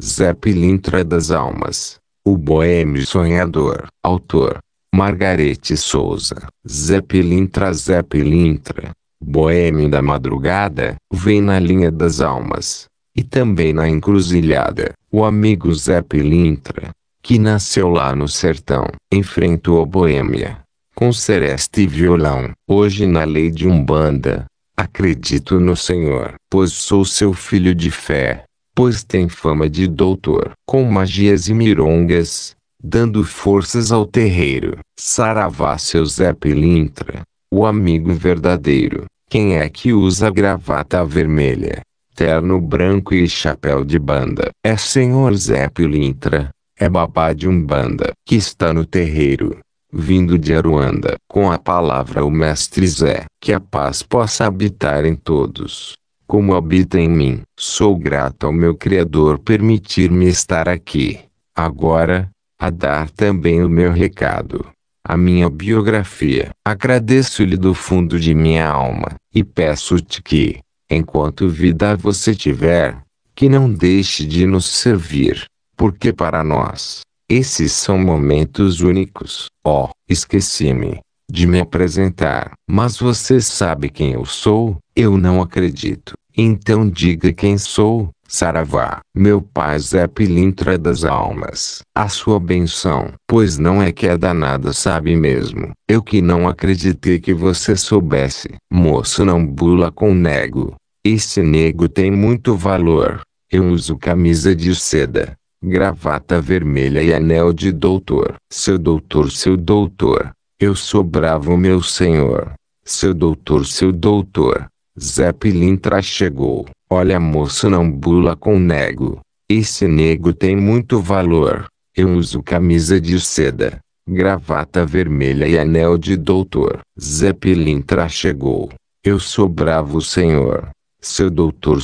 Zé Pilintra das Almas. O Boêmio Sonhador. Autor: Margarete Souza. Zé Pilintra. Zé Pilintra, boêmio da madrugada, vem na linha das almas. E também na encruzilhada, o amigo Zé Pilintra, que nasceu lá no sertão, enfrentou a boêmia, com seresta e violão. Hoje na lei de Umbanda, acredito no Senhor, pois sou seu filho de fé, pois tem fama de doutor, com magias e mirongas, dando forças ao terreiro. Saravá, seu Zé Pilintra, o amigo verdadeiro. Quem é que usa gravata vermelha, terno branco e chapéu de banda? É senhor Zé Pilintra, é babá de Umbanda, que está no terreiro, vindo de Aruanda. Com a palavra o mestre Zé, que a paz possa habitar em todos, como habita em mim. Sou grato ao meu Criador permitir-me estar aqui, agora, a dar também o meu recado, a minha biografia. Agradeço-lhe do fundo de minha alma, e peço-te que, enquanto vida você tiver, que não deixe de nos servir, porque para nós, esses são momentos únicos. Oh, esqueci-me de me apresentar. Mas você sabe quem eu sou? Eu não acredito. Então diga quem sou. Saravá, meu pai Zé Pilintra das Almas. A sua benção, pois não é que é danada, sabe mesmo. Eu que não acreditei que você soubesse. Moço, não bula com nego. Esse nego tem muito valor. Eu uso camisa de seda, gravata vermelha e anel de doutor. Seu doutor, seu doutor. Eu sou bravo, meu senhor. Seu doutor, seu doutor. Zé Pilintra chegou. Olha, moço, não bula com nego. Esse nego tem muito valor. Eu uso camisa de seda, gravata vermelha e anel de doutor. Zé Pilintra chegou. Eu sou bravo, senhor. Seu doutor,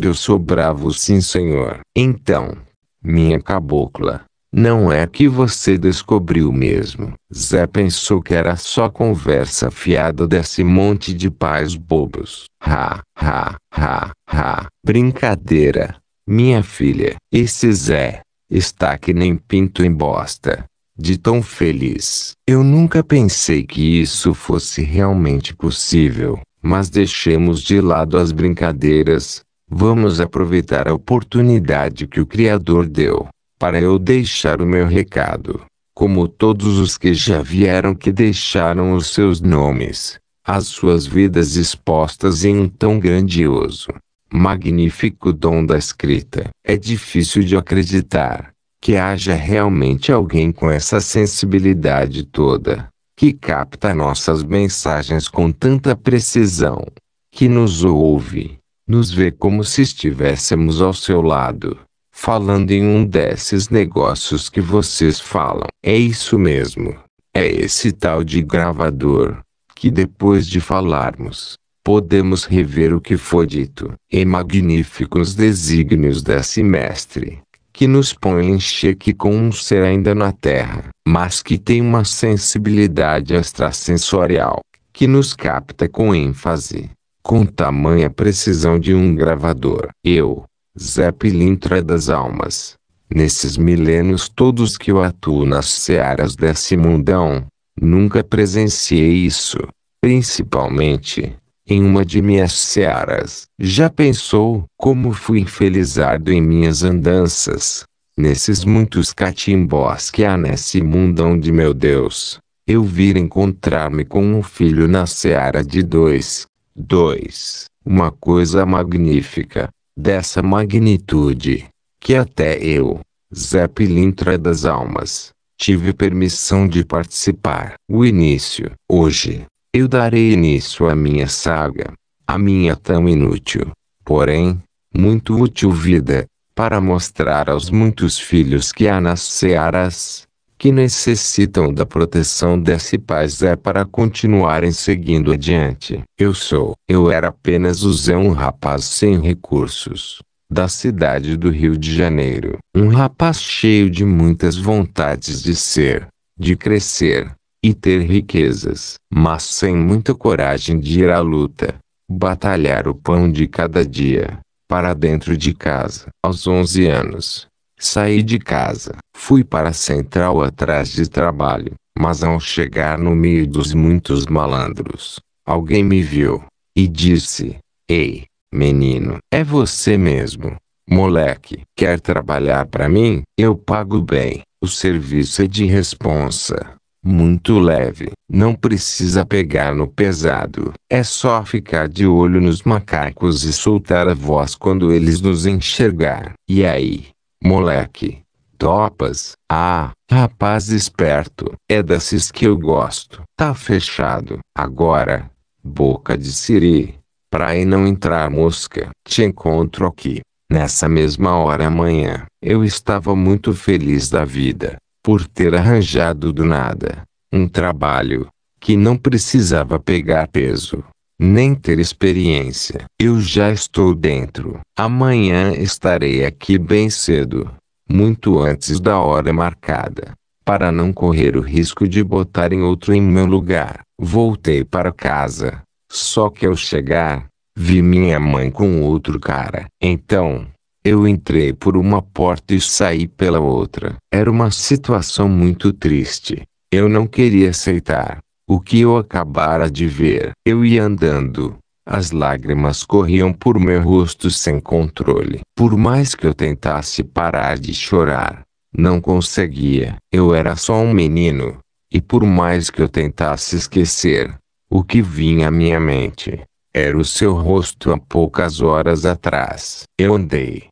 eu sou bravo, sim, senhor. Então, minha cabocla, não é que você descobriu mesmo? Zé pensou que era só conversa fiada desse monte de pais bobos. Ha, ha, ha, ha. Brincadeira, minha filha. Esse Zé está que nem pinto em bosta, de tão feliz. Eu nunca pensei que isso fosse realmente possível, mas deixemos de lado as brincadeiras. Vamos aproveitar a oportunidade que o Criador deu, para eu deixar o meu recado, como todos os que já vieram que deixaram os seus nomes, as suas vidas expostas em um tão grandioso, magnífico dom da escrita. É difícil de acreditar que haja realmente alguém com essa sensibilidade toda, que capta nossas mensagens com tanta precisão, que nos ouve, nos vê como se estivéssemos ao seu lado, falando em um desses negócios que vocês falam. É isso mesmo. É esse tal de gravador, que depois de falarmos, podemos rever o que foi dito. E magníficos desígnios desse mestre, que nos põe em xeque com um ser ainda na terra, mas que tem uma sensibilidade extrasensorial, que nos capta com ênfase, com tamanha precisão de um gravador. Eu, Zé Pilintra das Almas, nesses milênios todos que eu atuo nas searas desse mundão, nunca presenciei isso, principalmente em uma de minhas searas. Já pensou como fui infelizardo em minhas andanças, nesses muitos catimbós que há nesse mundão de meu Deus, eu vir encontrar-me com um filho na seara de dois, uma coisa magnífica, dessa magnitude, que até eu, Zé Pilintra das Almas, tive permissão de participar. O início. Hoje, eu darei início à minha saga, a minha tão inútil, porém, muito útil vida, para mostrar aos muitos filhos que há nas searas, que necessitam da proteção desse Pai Zé para continuarem seguindo adiante. Eu era apenas o Zé, um rapaz sem recursos, da cidade do Rio de Janeiro. Um rapaz cheio de muitas vontades de ser, de crescer, e ter riquezas, mas sem muita coragem de ir à luta, batalhar o pão de cada dia, para dentro de casa. Aos 11 anos, saí de casa. Fui para a central atrás de trabalho, mas ao chegar no meio dos muitos malandros, alguém me viu e disse: "Ei, menino, é você mesmo, moleque. Quer trabalhar para mim? Eu pago bem. O serviço é de responsa. Muito leve. Não precisa pegar no pesado. É só ficar de olho nos macacos e soltar a voz quando eles nos enxergar. E aí, moleque? Topas?" "Ah, rapaz esperto. É desses que eu gosto." "Tá fechado." "Agora, boca de siri, pra aí não entrar mosca, te encontro aqui." Nessa mesma hora amanhã, eu estava muito feliz da vida, por ter arranjado do nada um trabalho que não precisava pegar peso, nem ter experiência. Eu já estou dentro. Amanhã estarei aqui bem cedo, muito antes da hora marcada, para não correr o risco de botarem outro em meu lugar. Voltei para casa, só que ao chegar, vi minha mãe com outro cara. Então, eu entrei por uma porta e saí pela outra. Era uma situação muito triste. Eu não queria aceitar o que eu acabara de ver. Eu ia andando. As lágrimas corriam por meu rosto sem controle. Por mais que eu tentasse parar de chorar, não conseguia. Eu era só um menino. E por mais que eu tentasse esquecer, o que vinha à minha mente era o seu rosto há poucas horas atrás. Eu andei,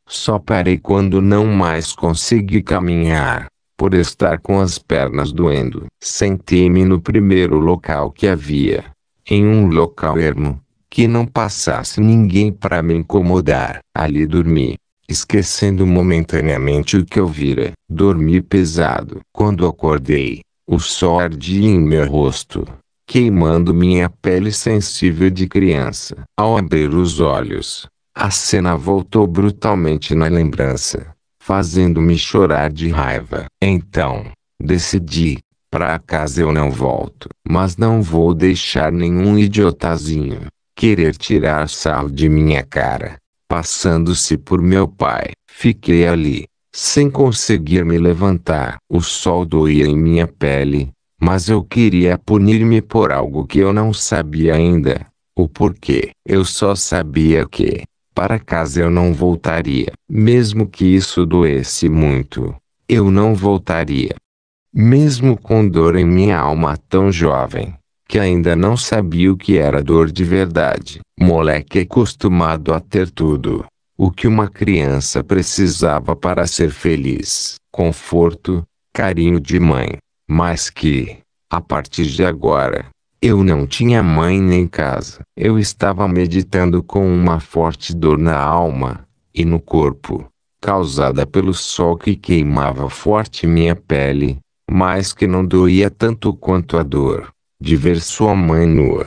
só parei quando não mais consegui caminhar, por estar com as pernas doendo. Sentei-me no primeiro local que havia, em um local ermo, que não passasse ninguém para me incomodar. Ali dormi, esquecendo momentaneamente o que eu vira. Dormi pesado. Quando acordei, o sol ardia em meu rosto, queimando minha pele sensível de criança. Ao abrir os olhos, a cena voltou brutalmente na lembrança, fazendo-me chorar de raiva. Então, decidi, pra casa eu não volto. Mas não vou deixar nenhum idiotazinho querer tirar sarro de minha cara, passando-se por meu pai. Fiquei ali, sem conseguir me levantar. O sol doía em minha pele, mas eu queria punir-me por algo que eu não sabia ainda, o porquê. Eu só sabia que, para casa eu não voltaria. Mesmo que isso doesse muito, eu não voltaria. Mesmo com dor em minha alma tão jovem, que ainda não sabia o que era dor de verdade. Moleque acostumado a ter tudo o que uma criança precisava para ser feliz. Conforto, carinho de mãe. Mas que, a partir de agora, eu não tinha mãe nem casa. Eu estava meditando com uma forte dor na alma e no corpo, causada pelo sol que queimava forte minha pele, mas que não doía tanto quanto a dor de ver sua mãe nua,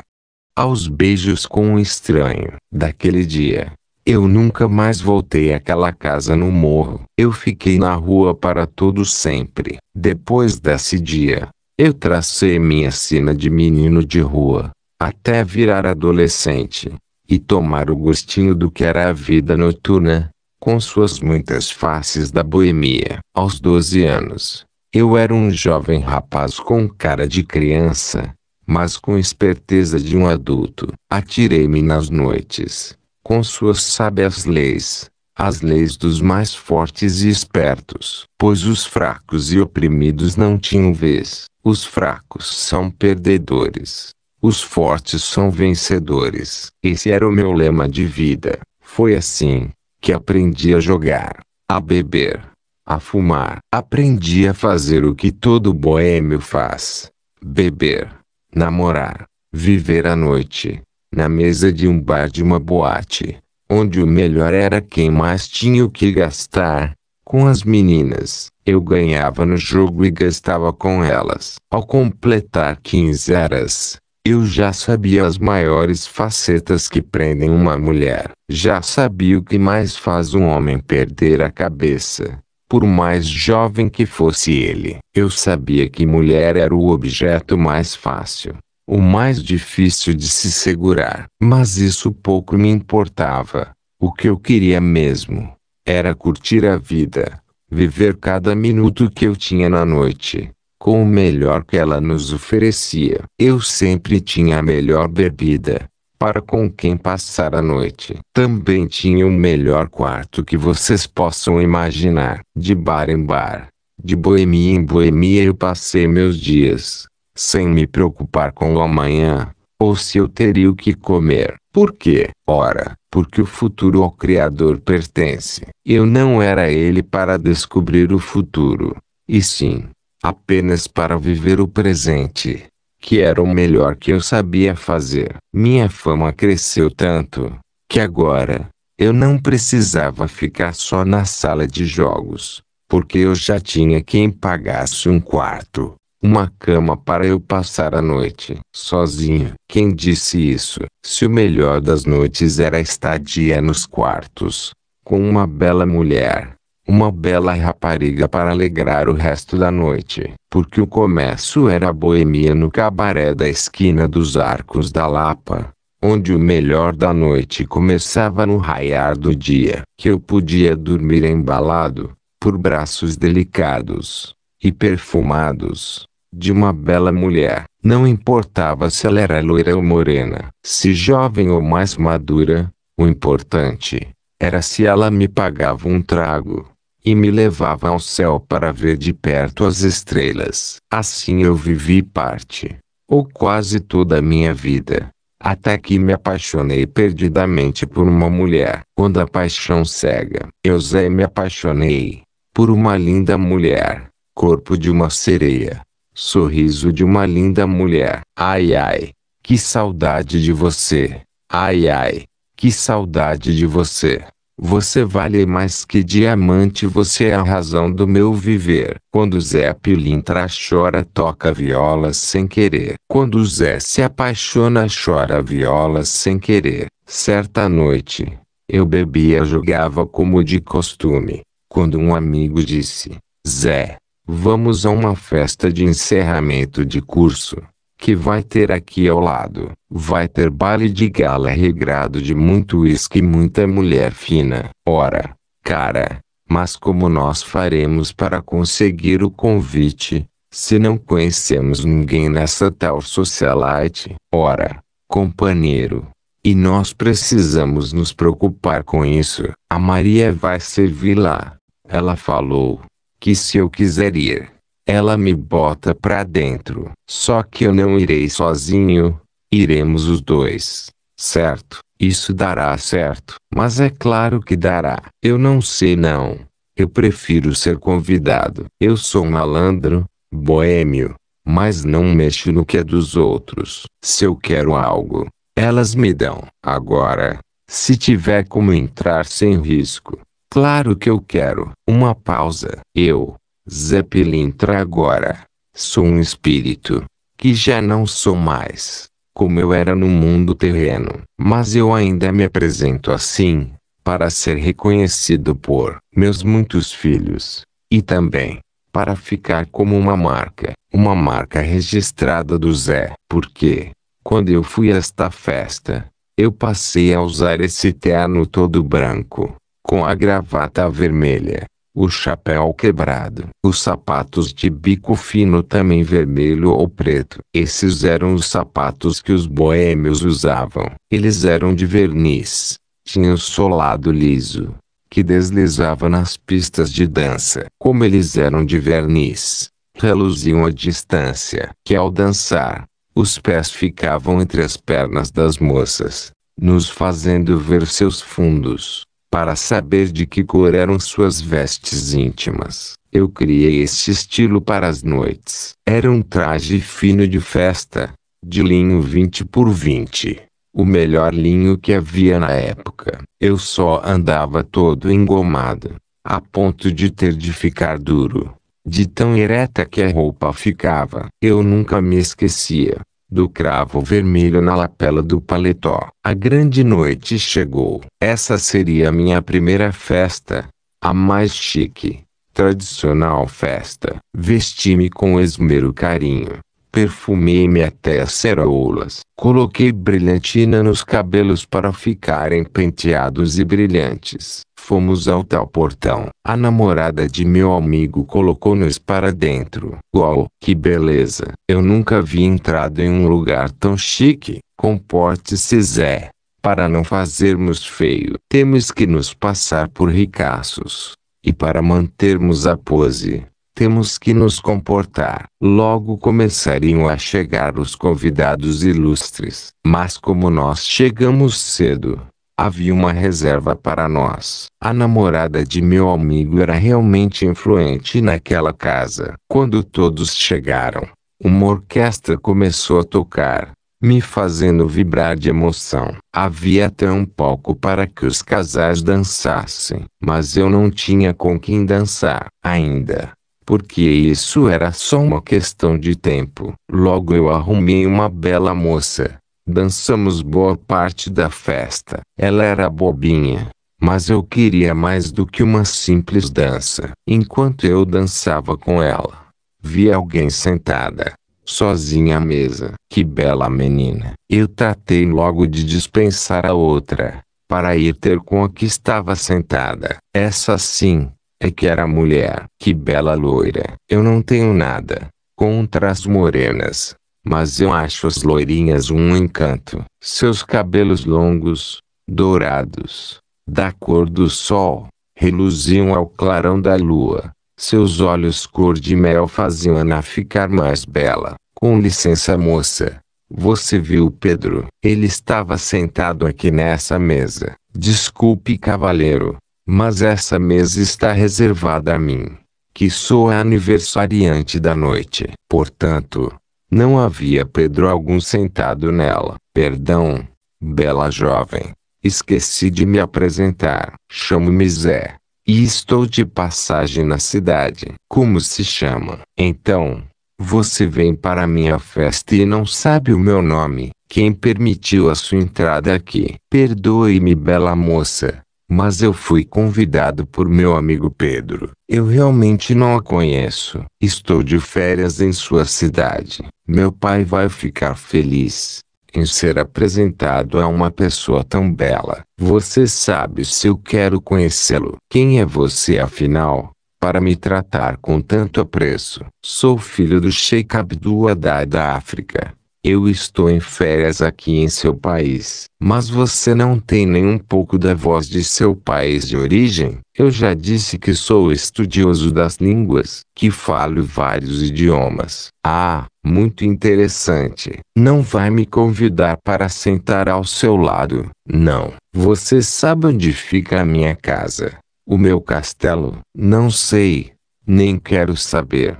aos beijos com um estranho. Daquele dia, eu nunca mais voltei àquela casa no morro. Eu fiquei na rua para todo sempre. Depois desse dia, eu tracei minha sina de menino de rua, até virar adolescente, e tomar o gostinho do que era a vida noturna, com suas muitas faces da boemia. Aos 12 anos, eu era um jovem rapaz com cara de criança, mas com esperteza de um adulto. Atirei-me nas noites, com suas sábias leis, as leis dos mais fortes e espertos. Pois os fracos e oprimidos não tinham vez. Os fracos são perdedores. Os fortes são vencedores. Esse era o meu lema de vida. Foi assim que aprendi a jogar, a beber, a fumar. Aprendi a fazer o que todo boêmio faz: beber, namorar, viver à noite, na mesa de um bar de uma boate, onde o melhor era quem mais tinha o que gastar. Com as meninas, eu ganhava no jogo e gastava com elas. Ao completar 15 anos, eu já sabia as maiores facetas que prendem uma mulher. Já sabia o que mais faz um homem perder a cabeça, por mais jovem que fosse ele. Eu sabia que mulher era o objeto mais fácil o mais difícil de se segurar. Mas isso pouco me importava. O que eu queria mesmo era curtir a vida, viver cada minuto que eu tinha na noite, com o melhor que ela nos oferecia. Eu sempre tinha a melhor bebida, para com quem passar a noite. Também tinha o melhor quarto que vocês possam imaginar. De bar em bar, de boemia em boemia eu passei meus dias, sem me preocupar com o amanhã, ou se eu teria o que comer. Por quê? Ora, porque o futuro ao Criador pertence. Eu não era ele para descobrir o futuro, e sim, apenas para viver o presente, que era o melhor que eu sabia fazer. Minha fama cresceu tanto, que agora, eu não precisava ficar só na sala de jogos, porque eu já tinha quem pagasse um quarto, uma cama para eu passar a noite sozinho. Quem disse isso? Se o melhor das noites era a estadia nos quartos, com uma bela mulher, uma bela rapariga para alegrar o resto da noite. Porque o comércio era a boemia no cabaré da esquina dos Arcos da Lapa, onde o melhor da noite começava no raiar do dia. Que eu podia dormir embalado, por braços delicados e perfumados, de uma bela mulher. Não importava se ela era loira ou morena, se jovem ou mais madura, o importante era se ela me pagava um trago e me levava ao céu para ver de perto as estrelas. Assim eu vivi parte, ou quase toda a minha vida, até que me apaixonei perdidamente por uma mulher. Quando a paixão cega, eu me apaixonei por uma linda mulher, corpo de uma sereia, sorriso de uma linda mulher. Ai ai, que saudade de você. Ai ai, que saudade de você. Você vale mais que diamante, você é a razão do meu viver. Quando Zé Pilintra chora, toca viola sem querer. Quando Zé se apaixona, chora viola sem querer. Certa noite, eu bebia, jogava como de costume, quando um amigo disse: Zé, vamos a uma festa de encerramento de curso, que vai ter aqui ao lado. Vai ter baile de gala regrado de muito uísque e muita mulher fina. Ora, cara, mas como nós faremos para conseguir o convite, se não conhecemos ninguém nessa tal socialite? Ora, companheiro, e nós precisamos nos preocupar com isso. A Maria vai servir lá. Ela falou que se eu quiser ir, ela me bota pra dentro. Só que eu não irei sozinho, iremos os dois, certo? Isso dará certo. Mas é claro que dará. Eu não sei não. Eu prefiro ser convidado. Eu sou malandro, boêmio, mas não mexo no que é dos outros. Se eu quero algo, elas me dão. Agora, se tiver como entrar sem risco, claro que eu quero. Uma pausa. Eu, Zé Pilintra, agora sou um espírito, que já não sou mais como eu era no mundo terreno. Mas eu ainda me apresento assim, para ser reconhecido por meus muitos filhos, e também para ficar como uma marca registrada do Zé. Porque, quando eu fui a esta festa, eu passei a usar esse terno todo branco, com a gravata vermelha, o chapéu quebrado, os sapatos de bico fino também vermelho ou preto. Esses eram os sapatos que os boêmios usavam. Eles eram de verniz, tinham solado liso, que deslizava nas pistas de dança. Como eles eram de verniz, reluziam à distância, que ao dançar, os pés ficavam entre as pernas das moças, nos fazendo ver seus fundos, para saber de que cor eram suas vestes íntimas. Eu criei este estilo para as noites. Era um traje fino de festa, de linho 20 por 20. O melhor linho que havia na época. Eu só andava todo engomado, a ponto de ter de ficar duro, de tão ereta que a roupa ficava. Eu nunca me esquecia do cravo vermelho na lapela do paletó. A grande noite chegou. Essa seria a minha primeira festa, a mais chique, tradicional festa. Vesti-me com esmero carinho, Perfumei-me até as ceroulas. Coloquei brilhantina nos cabelos para ficarem penteados e brilhantes. Fomos ao tal portão. A namorada de meu amigo colocou-nos para dentro. Uau, que beleza! Eu nunca vi entrado em um lugar tão chique. Comporte-se, Zé. Para não fazermos feio, temos que nos passar por ricaços. E para mantermos a pose, temos que nos comportar. Logo começariam a chegar os convidados ilustres. Mas como nós chegamos cedo, havia uma reserva para nós. A namorada de meu amigo era realmente influente naquela casa. Quando todos chegaram, uma orquestra começou a tocar, me fazendo vibrar de emoção. Havia até um palco para que os casais dançassem, mas eu não tinha com quem dançar ainda, porque isso era só uma questão de tempo. Logo eu arrumei uma bela moça. Dançamos boa parte da festa. Ela era bobinha, mas eu queria mais do que uma simples dança. Enquanto eu dançava com ela, vi alguém sentada, sozinha à mesa. Que bela menina! Eu tratei logo de dispensar a outra, para ir ter com a que estava sentada. Essa sim, é que era mulher. Que bela loira! Eu não tenho nada contra as morenas, mas eu acho as loirinhas um encanto. Seus cabelos longos, dourados, da cor do sol, reluziam ao clarão da lua. Seus olhos cor de mel faziam-na ficar mais bela. Com licença, moça. Você viu Pedro? Ele estava sentado aqui nessa mesa. Desculpe, cavalheiro, mas essa mesa está reservada a mim, que sou a aniversariante da noite. Portanto, não havia Pedro algum sentado nela. Perdão, bela jovem. Esqueci de me apresentar. Chamo-me Zé, e estou de passagem na cidade. Como se chama? Então, você vem para minha festa e não sabe o meu nome. Quem permitiu a sua entrada aqui? Perdoe-me, bela moça, mas eu fui convidado por meu amigo Pedro. Eu realmente não a conheço. Estou de férias em sua cidade. Meu pai vai ficar feliz em ser apresentado a uma pessoa tão bela. Você sabe se eu quero conhecê-lo. Quem é você afinal, para me tratar com tanto apreço? Sou filho do Sheik Abdul Haddad da África. Eu estou em férias aqui em seu país. Mas você não tem nem um pouco da voz de seu país de origem? Eu já disse que sou estudioso das línguas, que falo vários idiomas. Ah, muito interessante. Não vai me convidar para sentar ao seu lado? Não. Você sabe onde fica a minha casa? O meu castelo? Não sei. Nem quero saber.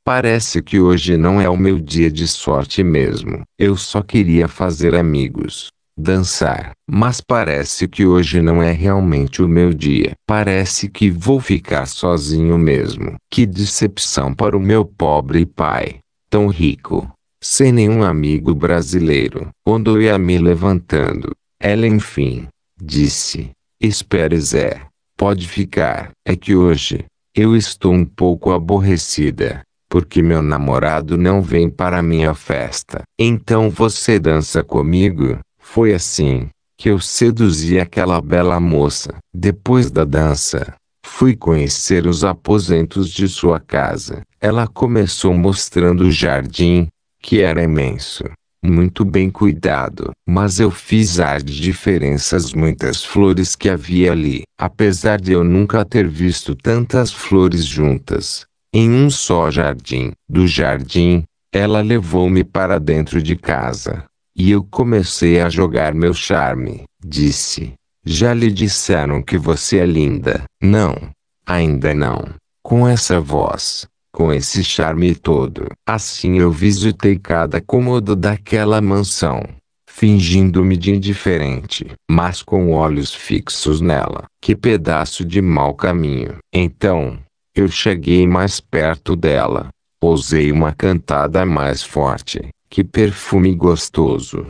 Parece que hoje não é o meu dia de sorte mesmo. Eu só queria fazer amigos, dançar. Mas parece que hoje não é realmente o meu dia. Parece que vou ficar sozinho mesmo. Que decepção para o meu pobre pai, tão rico, sem nenhum amigo brasileiro. Quando eu ia me levantando, ela enfim disse: espere, Zé. Pode ficar. É que hoje eu estou um pouco aborrecida, porque meu namorado não vem para minha festa. Então você dança comigo? Foi assim que eu seduzi aquela bela moça. Depois da dança, fui conhecer os aposentos de sua casa. Ela começou mostrando o jardim, que era imenso, muito bem cuidado. Mas eu fiz ar de diferenças muitas flores que havia ali. Apesar de eu nunca ter visto tantas flores juntas em um só jardim. Do jardim, ela levou-me para dentro de casa, e eu comecei a jogar meu charme. Disse: já lhe disseram que você é linda? Não, ainda não. Com essa voz, com esse charme todo. Assim eu visitei cada cômodo daquela mansão, fingindo-me de indiferente, mas com olhos fixos nela. Que pedaço de mau caminho. Então, eu cheguei mais perto dela, pousei uma cantada mais forte. Que perfume gostoso.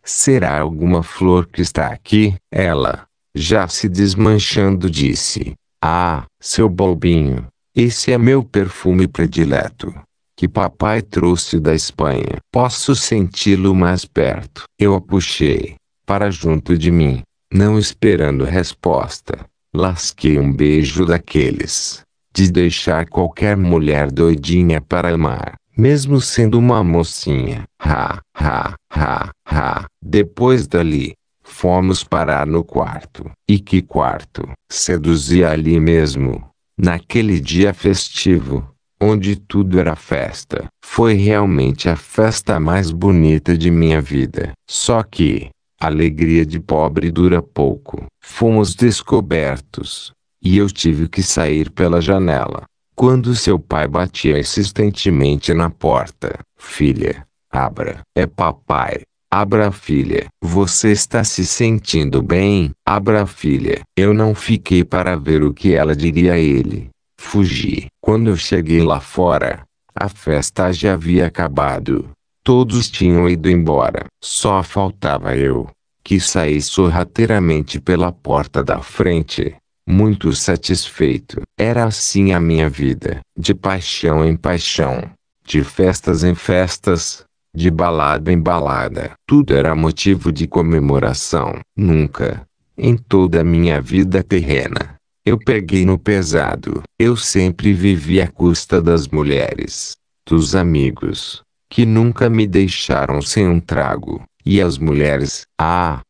Será alguma flor que está aqui? Ela, já se desmanchando, disse: ah, seu bobinho, esse é meu perfume predileto. que papai trouxe da Espanha. Posso senti-lo mais perto. Eu a puxei para junto de mim, não esperando resposta. Lasquei um beijo daqueles de deixar qualquer mulher doidinha para amar, mesmo sendo uma mocinha. Ha, ha, ha, ha. Depois dali, fomos parar no quarto. E que quarto? Seduzia ali mesmo, naquele dia festivo, onde tudo era festa. Foi realmente a festa mais bonita de minha vida. Só que a alegria de pobre dura pouco. Fomos descobertos, e eu tive que sair pela janela, quando seu pai batia insistentemente na porta. Filha, abra. É papai. Abra, filha. Você está se sentindo bem? Abra, filha. Eu não fiquei para ver o que ela diria a ele. Fugi. Quando eu cheguei lá fora, a festa já havia acabado. Todos tinham ido embora. Só faltava eu, que saí sorrateiramente pela porta da frente, muito satisfeito. Era assim a minha vida, de paixão em paixão, de festas em festas, de balada em balada. Tudo era motivo de comemoração. Nunca, em toda a minha vida terrena, eu peguei no pesado. Eu sempre vivi à custa das mulheres, dos amigos, que nunca me deixaram sem um trago. E as mulheres,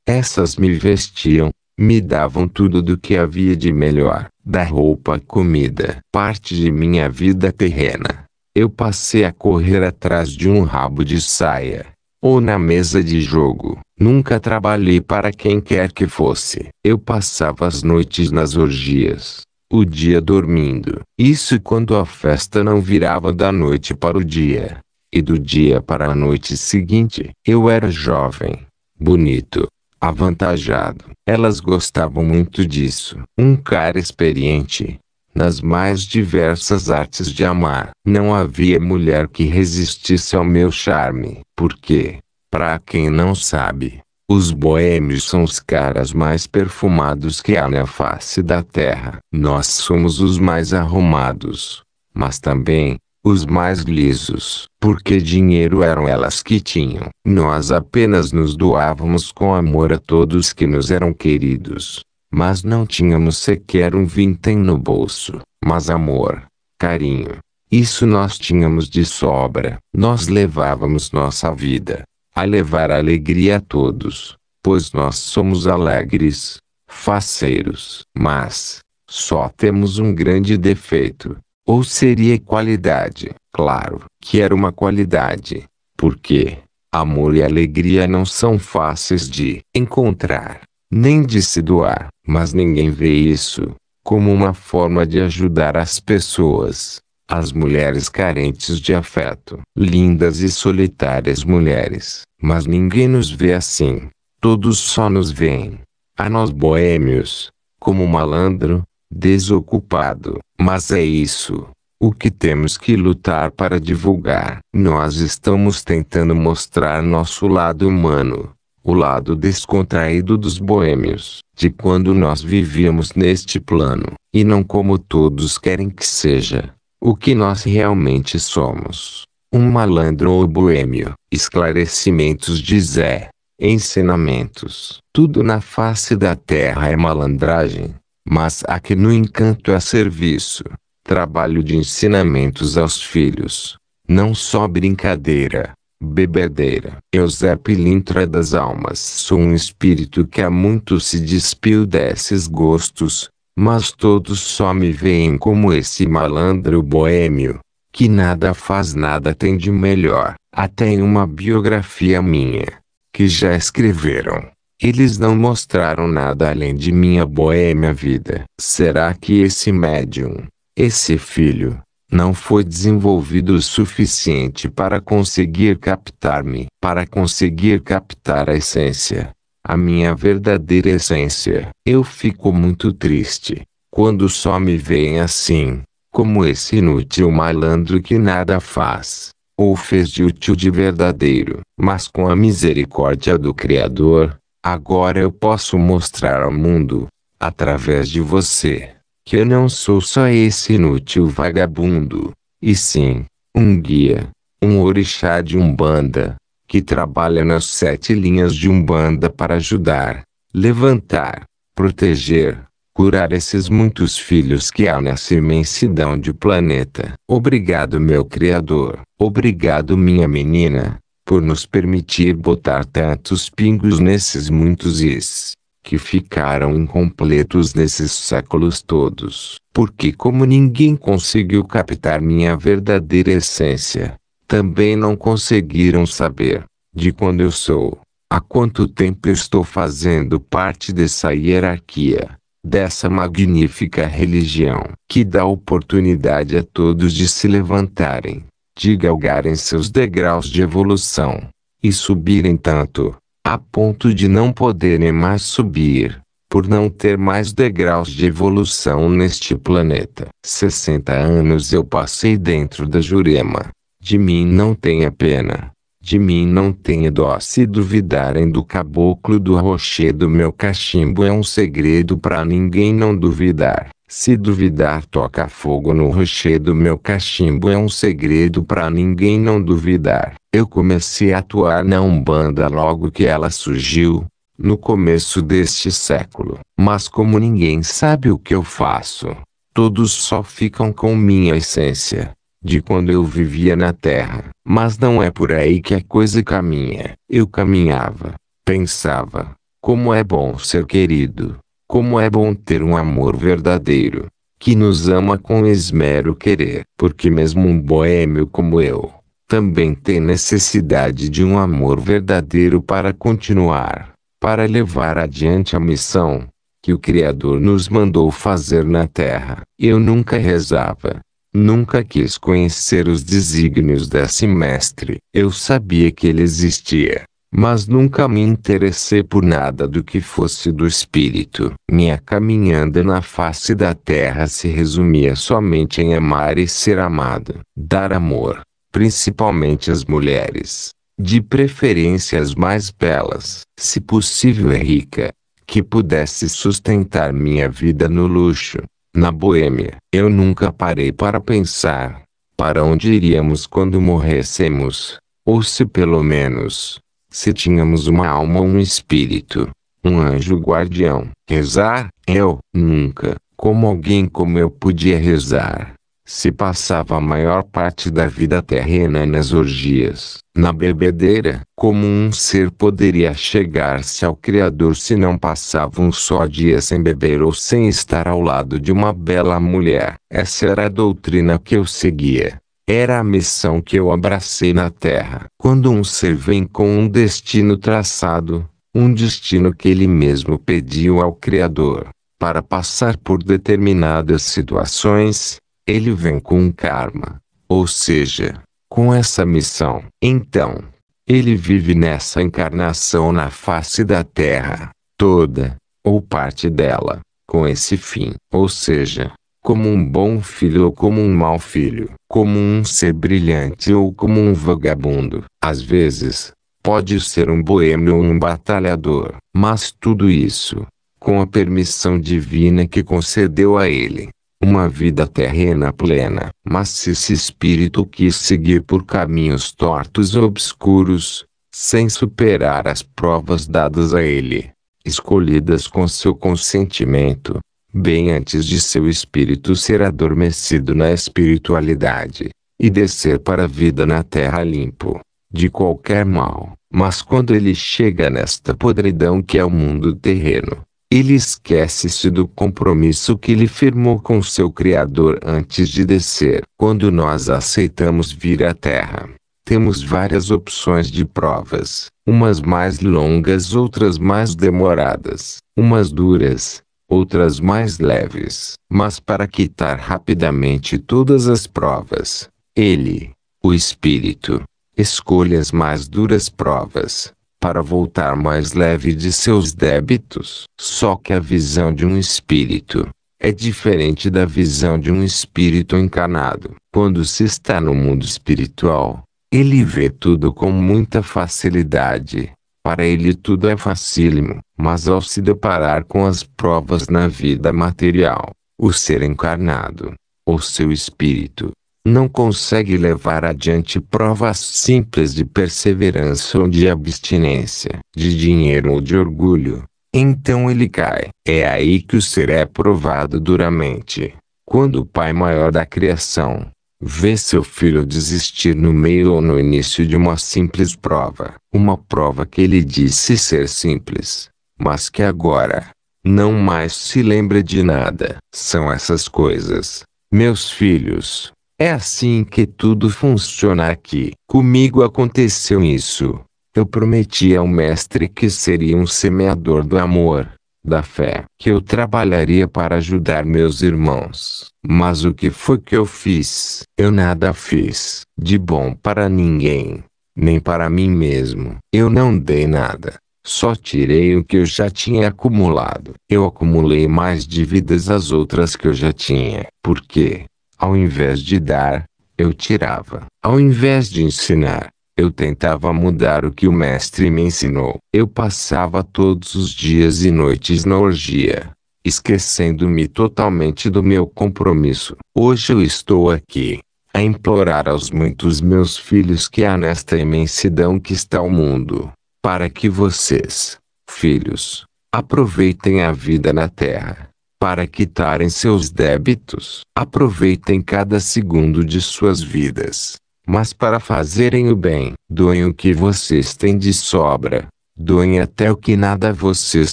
essas me vestiam, me davam tudo do que havia de melhor, da roupa à comida. Parte de minha vida terrena, eu passei a correr atrás de um rabo de saia, ou na mesa de jogo. Nunca trabalhei para quem quer que fosse. Eu passava as noites nas orgias, o dia dormindo. Isso quando a festa não virava da noite para o dia, e do dia para a noite seguinte. Eu era jovem, bonito, avantajado. Elas gostavam muito disso. Um cara experiente nas mais diversas artes de amar. Não havia mulher que resistisse ao meu charme. Porque, para quem não sabe, os boêmios são os caras mais perfumados que há na face da terra. Nós somos os mais arrumados, mas também os mais lisos, porque dinheiro eram elas que tinham. Nós apenas nos doávamos com amor a todos que nos eram queridos, mas não tínhamos sequer um vintém no bolso. Mas amor, carinho, isso nós tínhamos de sobra. Nós levávamos nossa vida a levar alegria a todos, pois nós somos alegres, faceiros. Mas só temos um grande defeito. Ou seria qualidade. Claro que era uma qualidade, porque amor e alegria não são fáceis de encontrar, nem de se doar. Mas ninguém vê isso como uma forma de ajudar as pessoas, as mulheres carentes de afeto. Lindas e solitárias mulheres. Mas ninguém nos vê assim. Todos só nos veem, a nós boêmios, como malandro, desocupado. Mas é isso o que temos que lutar para divulgar. Nós estamos tentando mostrar nosso lado humano, o lado descontraído dos boêmios, de quando nós vivíamos neste plano, e não como todos querem que seja, o que nós realmente somos. Um malandro ou boêmio. Esclarecimentos de Zé. Ensinamentos. Tudo na face da terra é malandragem, mas aqui no encanto é serviço. Trabalho de ensinamentos aos filhos. Não só brincadeira, bebedeira. Eu, Zé Pilintra das Almas, sou um espírito que há muito se despiu desses gostos, mas todos só me veem como esse malandro boêmio, que nada faz, nada tem de melhor. Até em uma biografia minha, que já escreveram, eles não mostraram nada além de minha boêmia vida. Será que esse médium, esse filho, não foi desenvolvido o suficiente para conseguir captar-me, para conseguir captar a essência, a minha verdadeira essência? Eu fico muito triste quando só me veem assim, como esse inútil malandro que nada faz, ou fez de útil de verdadeiro. Mas com a misericórdia do Criador, agora eu posso mostrar ao mundo, através de você, que eu não sou só esse inútil vagabundo, e sim, um guia, um orixá de Umbanda, que trabalha nas 7 linhas de Umbanda para ajudar, levantar, proteger, curar esses muitos filhos que há nessa imensidão de planeta. Obrigado, meu Criador. Obrigado, minha menina, por nos permitir botar tantos pingos nesses muitos is, que ficaram incompletos nesses séculos todos. Porque como ninguém conseguiu captar minha verdadeira essência, também não conseguiram saber, de quando eu sou, há quanto tempo eu estou fazendo parte dessa hierarquia, dessa magnífica religião, que dá oportunidade a todos de se levantarem, de galgarem seus degraus de evolução, e subirem tanto, a ponto de não poderem mais subir, por não ter mais degraus de evolução neste planeta. 60 anos eu passei dentro da Jurema. De mim não tenha pena, de mim não tenha dó. Se duvidarem do caboclo do rochedo, meu cachimbo é um segredo pra ninguém não duvidar. Se duvidar, toca fogo no rochedo, meu cachimbo é um segredo pra ninguém não duvidar. Eu comecei a atuar na Umbanda logo que ela surgiu, no começo deste século. Mas como ninguém sabe o que eu faço, todos só ficam com minha essência, de quando eu vivia na Terra. Mas não é por aí que a coisa caminha. Eu caminhava, pensava, como é bom ser querido, como é bom ter um amor verdadeiro, que nos ama com esmero querer. Porque mesmo um boêmio como eu, também tem necessidade de um amor verdadeiro para continuar, para levar adiante a missão que o Criador nos mandou fazer na Terra. Eu nunca rezava, nunca quis conhecer os desígnios desse mestre. Eu sabia que ele existia, mas nunca me interessei por nada do que fosse do espírito. Minha caminhada na face da terra se resumia somente em amar e ser amado. Dar amor, principalmente às mulheres, de preferência as mais belas, se possível e rica, que pudesse sustentar minha vida no luxo, na boêmia. Eu nunca parei para pensar para onde iríamos quando morrêssemos, ou se pelo menos, se tínhamos uma alma ou um espírito, um anjo guardião. Rezar? Eu, nunca. Como alguém como eu podia rezar, se passava a maior parte da vida terrena nas orgias, na bebedeira? Como um ser poderia chegar-se ao Criador se não passava um só dia sem beber ou sem estar ao lado de uma bela mulher? Essa era a doutrina que eu seguia. Era a missão que eu abracei na Terra. Quando um ser vem com um destino traçado, um destino que ele mesmo pediu ao Criador, para passar por determinadas situações, ele vem com um karma, ou seja, com essa missão. Então, ele vive nessa encarnação na face da Terra, toda, ou parte dela, com esse fim. Ou seja, como um bom filho ou como um mau filho, como um ser brilhante ou como um vagabundo. Às vezes, pode ser um boêmio ou um batalhador, mas tudo isso, com a permissão divina que concedeu a ele uma vida terrena plena. Mas se esse espírito quis seguir por caminhos tortos e obscuros, sem superar as provas dadas a ele, escolhidas com seu consentimento, bem antes de seu espírito ser adormecido na espiritualidade, e descer para a vida na terra limpo de qualquer mal. Mas quando ele chega nesta podridão que é o mundo terreno, ele esquece-se do compromisso que ele firmou com seu Criador antes de descer. Quando nós aceitamos vir à Terra, temos várias opções de provas, umas mais longas, outras mais demoradas, umas duras, outras mais leves. Mas para quitar rapidamente todas as provas, ele, o Espírito, escolhe as mais duras provas, para voltar mais leve de seus débitos. Só que a visão de um espírito é diferente da visão de um espírito encarnado. Quando se está no mundo espiritual, ele vê tudo com muita facilidade. Para ele tudo é facílimo. Mas ao se deparar com as provas na vida material, o ser encarnado, ou seu espírito, Não consegue levar adiante provas simples de perseverança ou de abstinência, de dinheiro ou de orgulho. Então ele cai. É aí que o ser é provado duramente. Quando o Pai maior da criação vê seu filho desistir no meio ou no início de uma simples prova, uma prova que ele disse ser simples, mas que agora não mais se lembra de nada. São essas coisas, meus filhos. É assim que tudo funciona aqui. Comigo aconteceu isso. Eu prometi ao Mestre que seria um semeador do amor, da fé, que eu trabalharia para ajudar meus irmãos. Mas o que foi que eu fiz? Eu nada fiz de bom para ninguém, nem para mim mesmo. Eu não dei nada. Só tirei o que eu já tinha acumulado. Eu acumulei mais dívidas às outras que eu já tinha. Por quê? Ao invés de dar, eu tirava. Ao invés de ensinar, eu tentava mudar o que o mestre me ensinou. Eu passava todos os dias e noites na orgia, esquecendo-me totalmente do meu compromisso. Hoje eu estou aqui, a implorar aos muitos meus filhos que há nesta imensidão que está o mundo, para que vocês, filhos, aproveitem a vida na terra. Para quitarem seus débitos, aproveitem cada segundo de suas vidas. Mas para fazerem o bem, doem o que vocês têm de sobra. Doem até o que nada vocês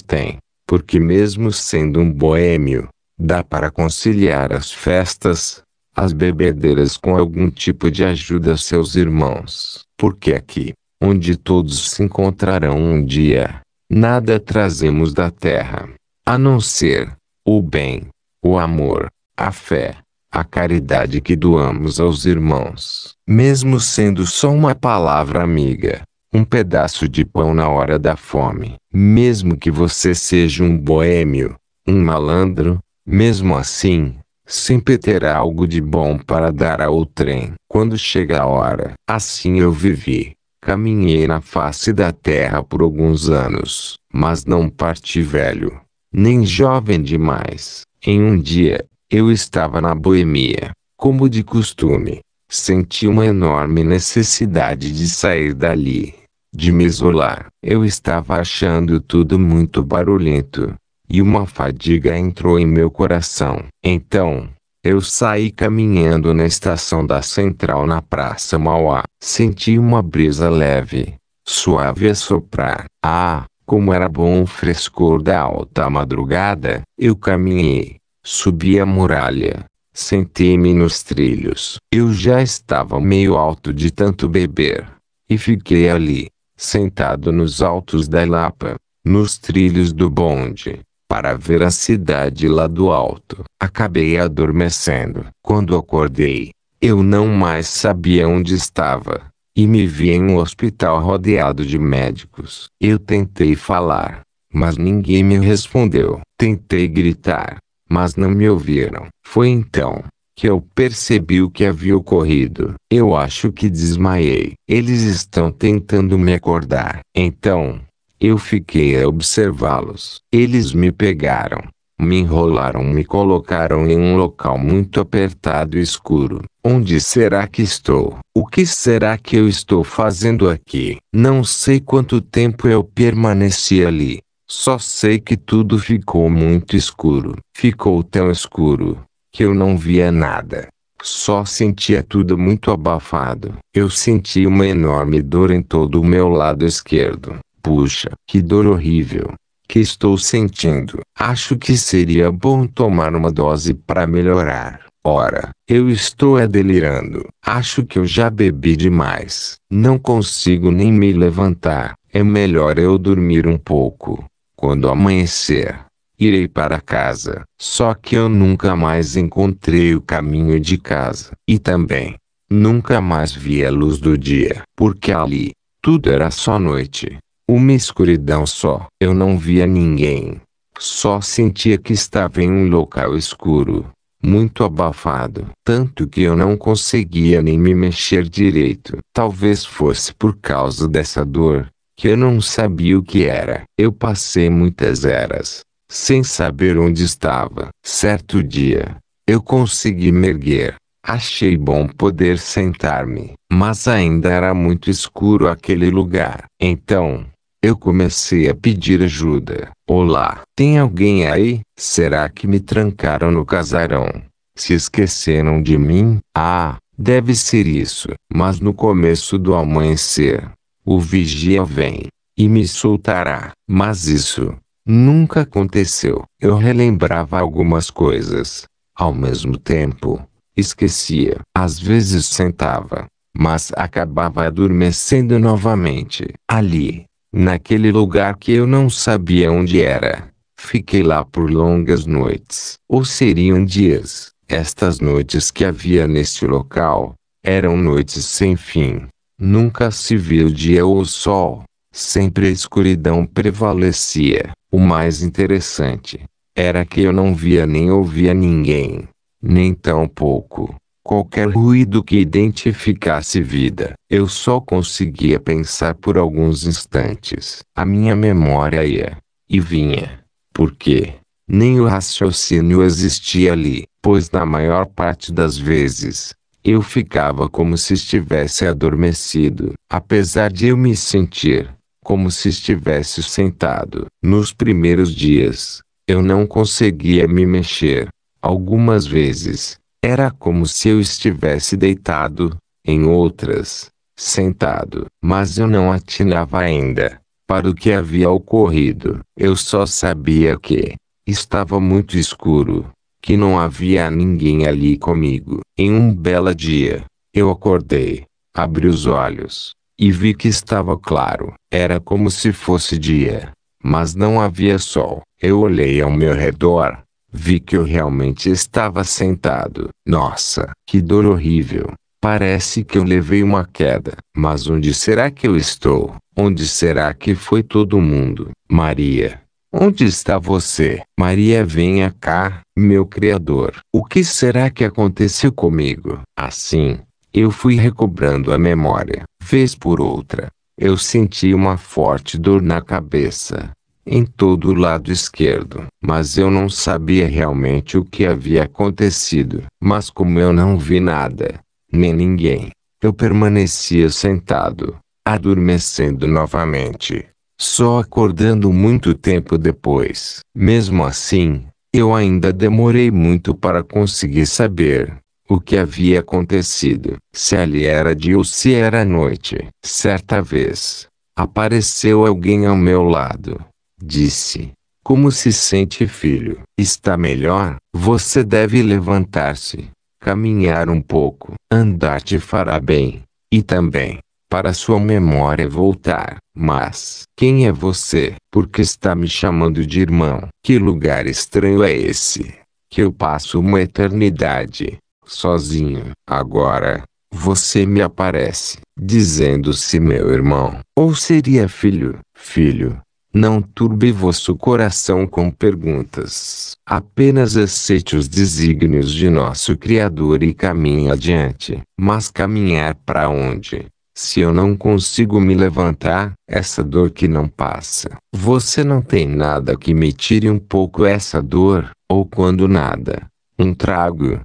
têm. Porque mesmo sendo um boêmio, dá para conciliar as festas, as bebedeiras com algum tipo de ajuda a seus irmãos. Porque aqui, onde todos se encontrarão um dia, nada trazemos da terra, a não ser o bem, o amor, a fé, a caridade que doamos aos irmãos. Mesmo sendo só uma palavra amiga, um pedaço de pão na hora da fome. Mesmo que você seja um boêmio, um malandro, mesmo assim, sempre terá algo de bom para dar a outrem. Quando chega a hora, assim eu vivi. Caminhei na face da terra por alguns anos, mas não parti velho, nem jovem demais. Em um dia, eu estava na boemia, como de costume. Senti uma enorme necessidade de sair dali, de me isolar. Eu estava achando tudo muito barulhento, e uma fadiga entrou em meu coração. Então, eu saí caminhando na estação da Central na Praça Mauá. Senti uma brisa leve, suave a soprar. Ah, como era bom o frescor da alta madrugada! Eu caminhei, subi a muralha, sentei-me nos trilhos. Eu já estava meio alto de tanto beber, e fiquei ali, sentado nos altos da Lapa, nos trilhos do bonde, para ver a cidade lá do alto. Acabei adormecendo. Quando acordei, eu não mais sabia onde estava, e me vi em um hospital rodeado de médicos. Eu tentei falar, mas ninguém me respondeu. Tentei gritar, mas não me ouviram. Foi então que eu percebi o que havia ocorrido. Eu acho que desmaiei. Eles estão tentando me acordar. Então, eu fiquei a observá-los. Eles me pegaram, me enrolaram, me colocaram em um local muito apertado e escuro. Onde será que estou? O que será que eu estou fazendo aqui? Não sei quanto tempo eu permaneci ali. Só sei que tudo ficou muito escuro. Ficou tão escuro que eu não via nada. Só sentia tudo muito abafado. Eu senti uma enorme dor em todo o meu lado esquerdo. Puxa, que dor horrível que estou sentindo. Acho que seria bom tomar uma dose para melhorar. Ora, eu estou delirando. Acho que eu já bebi demais. Não consigo nem me levantar. É melhor eu dormir um pouco. Quando amanhecer, irei para casa. Só que eu nunca mais encontrei o caminho de casa. E também, nunca mais vi a luz do dia. Porque ali, tudo era só noite. Uma escuridão só. Eu não via ninguém. Só sentia que estava em um local escuro, muito abafado. Tanto que eu não conseguia nem me mexer direito. Talvez fosse por causa dessa dor, que eu não sabia o que era. Eu passei muitas eras, sem saber onde estava. Certo dia, eu consegui me erguer. Achei bom poder sentar-me, mas ainda era muito escuro aquele lugar. Então, eu comecei a pedir ajuda. Olá, tem alguém aí? Será que me trancaram no casarão? Se esqueceram de mim? Ah, deve ser isso. Mas no começo do amanhecer, o vigia vem e me soltará. Mas isso nunca aconteceu. Eu relembrava algumas coisas. Ao mesmo tempo, esquecia. Às vezes sentava, mas acabava adormecendo novamente. Ali, naquele lugar que eu não sabia onde era. Fiquei lá por longas noites. Ou seriam dias. Estas noites que havia neste local, eram noites sem fim. Nunca se via o dia ou o sol. Sempre a escuridão prevalecia. O mais interessante era que eu não via nem ouvia ninguém, nem tampouco qualquer ruído que identificasse vida. Eu só conseguia pensar por alguns instantes. A minha memória ia e vinha, porque nem o raciocínio existia ali, pois na maior parte das vezes, eu ficava como se estivesse adormecido, apesar de eu me sentir como se estivesse sentado. Nos primeiros dias, eu não conseguia me mexer. Algumas vezes, era como se eu estivesse deitado, em outras, sentado. Mas eu não atinava ainda para o que havia ocorrido. Eu só sabia que estava muito escuro, que não havia ninguém ali comigo. Em um belo dia, eu acordei, abri os olhos e vi que estava claro. Era como se fosse dia, mas não havia sol. Eu olhei ao meu redor, vi que eu realmente estava sentado. Nossa, que dor horrível! Parece que eu levei uma queda. Mas onde será que eu estou? Onde será que foi todo mundo? Maria, onde está você? Maria, venha cá, meu Criador. O que será que aconteceu comigo? Assim, eu fui recobrando a memória. Vez por outra, eu senti uma forte dor na cabeça, em todo o lado esquerdo. Mas eu não sabia realmente o que havia acontecido. Mas como eu não vi nada, nem ninguém, eu permanecia sentado, adormecendo novamente, só acordando muito tempo depois. Mesmo assim, eu ainda demorei muito para conseguir saber o que havia acontecido, se ali era dia ou se era noite. Certa vez, apareceu alguém ao meu lado. Disse: como se sente, filho? Está melhor? Você deve levantar-se, caminhar um pouco. Andar te fará bem. E também, para sua memória voltar. Mas, quem é você? Por que está me chamando de irmão? Que lugar estranho é esse? Que eu passo uma eternidade sozinho. Agora, você me aparece, dizendo-se meu irmão. Ou seria filho? Filho, não turbe vosso coração com perguntas. Apenas aceite os desígnios de nosso Criador e caminhe adiante. Mas caminhar para onde? Se eu não consigo me levantar, essa dor que não passa. Você não tem nada que me tire um pouco essa dor, ou quando nada. Um trago,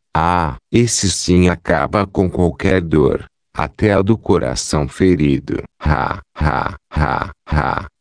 esse sim acaba com qualquer dor, até a do coração ferido.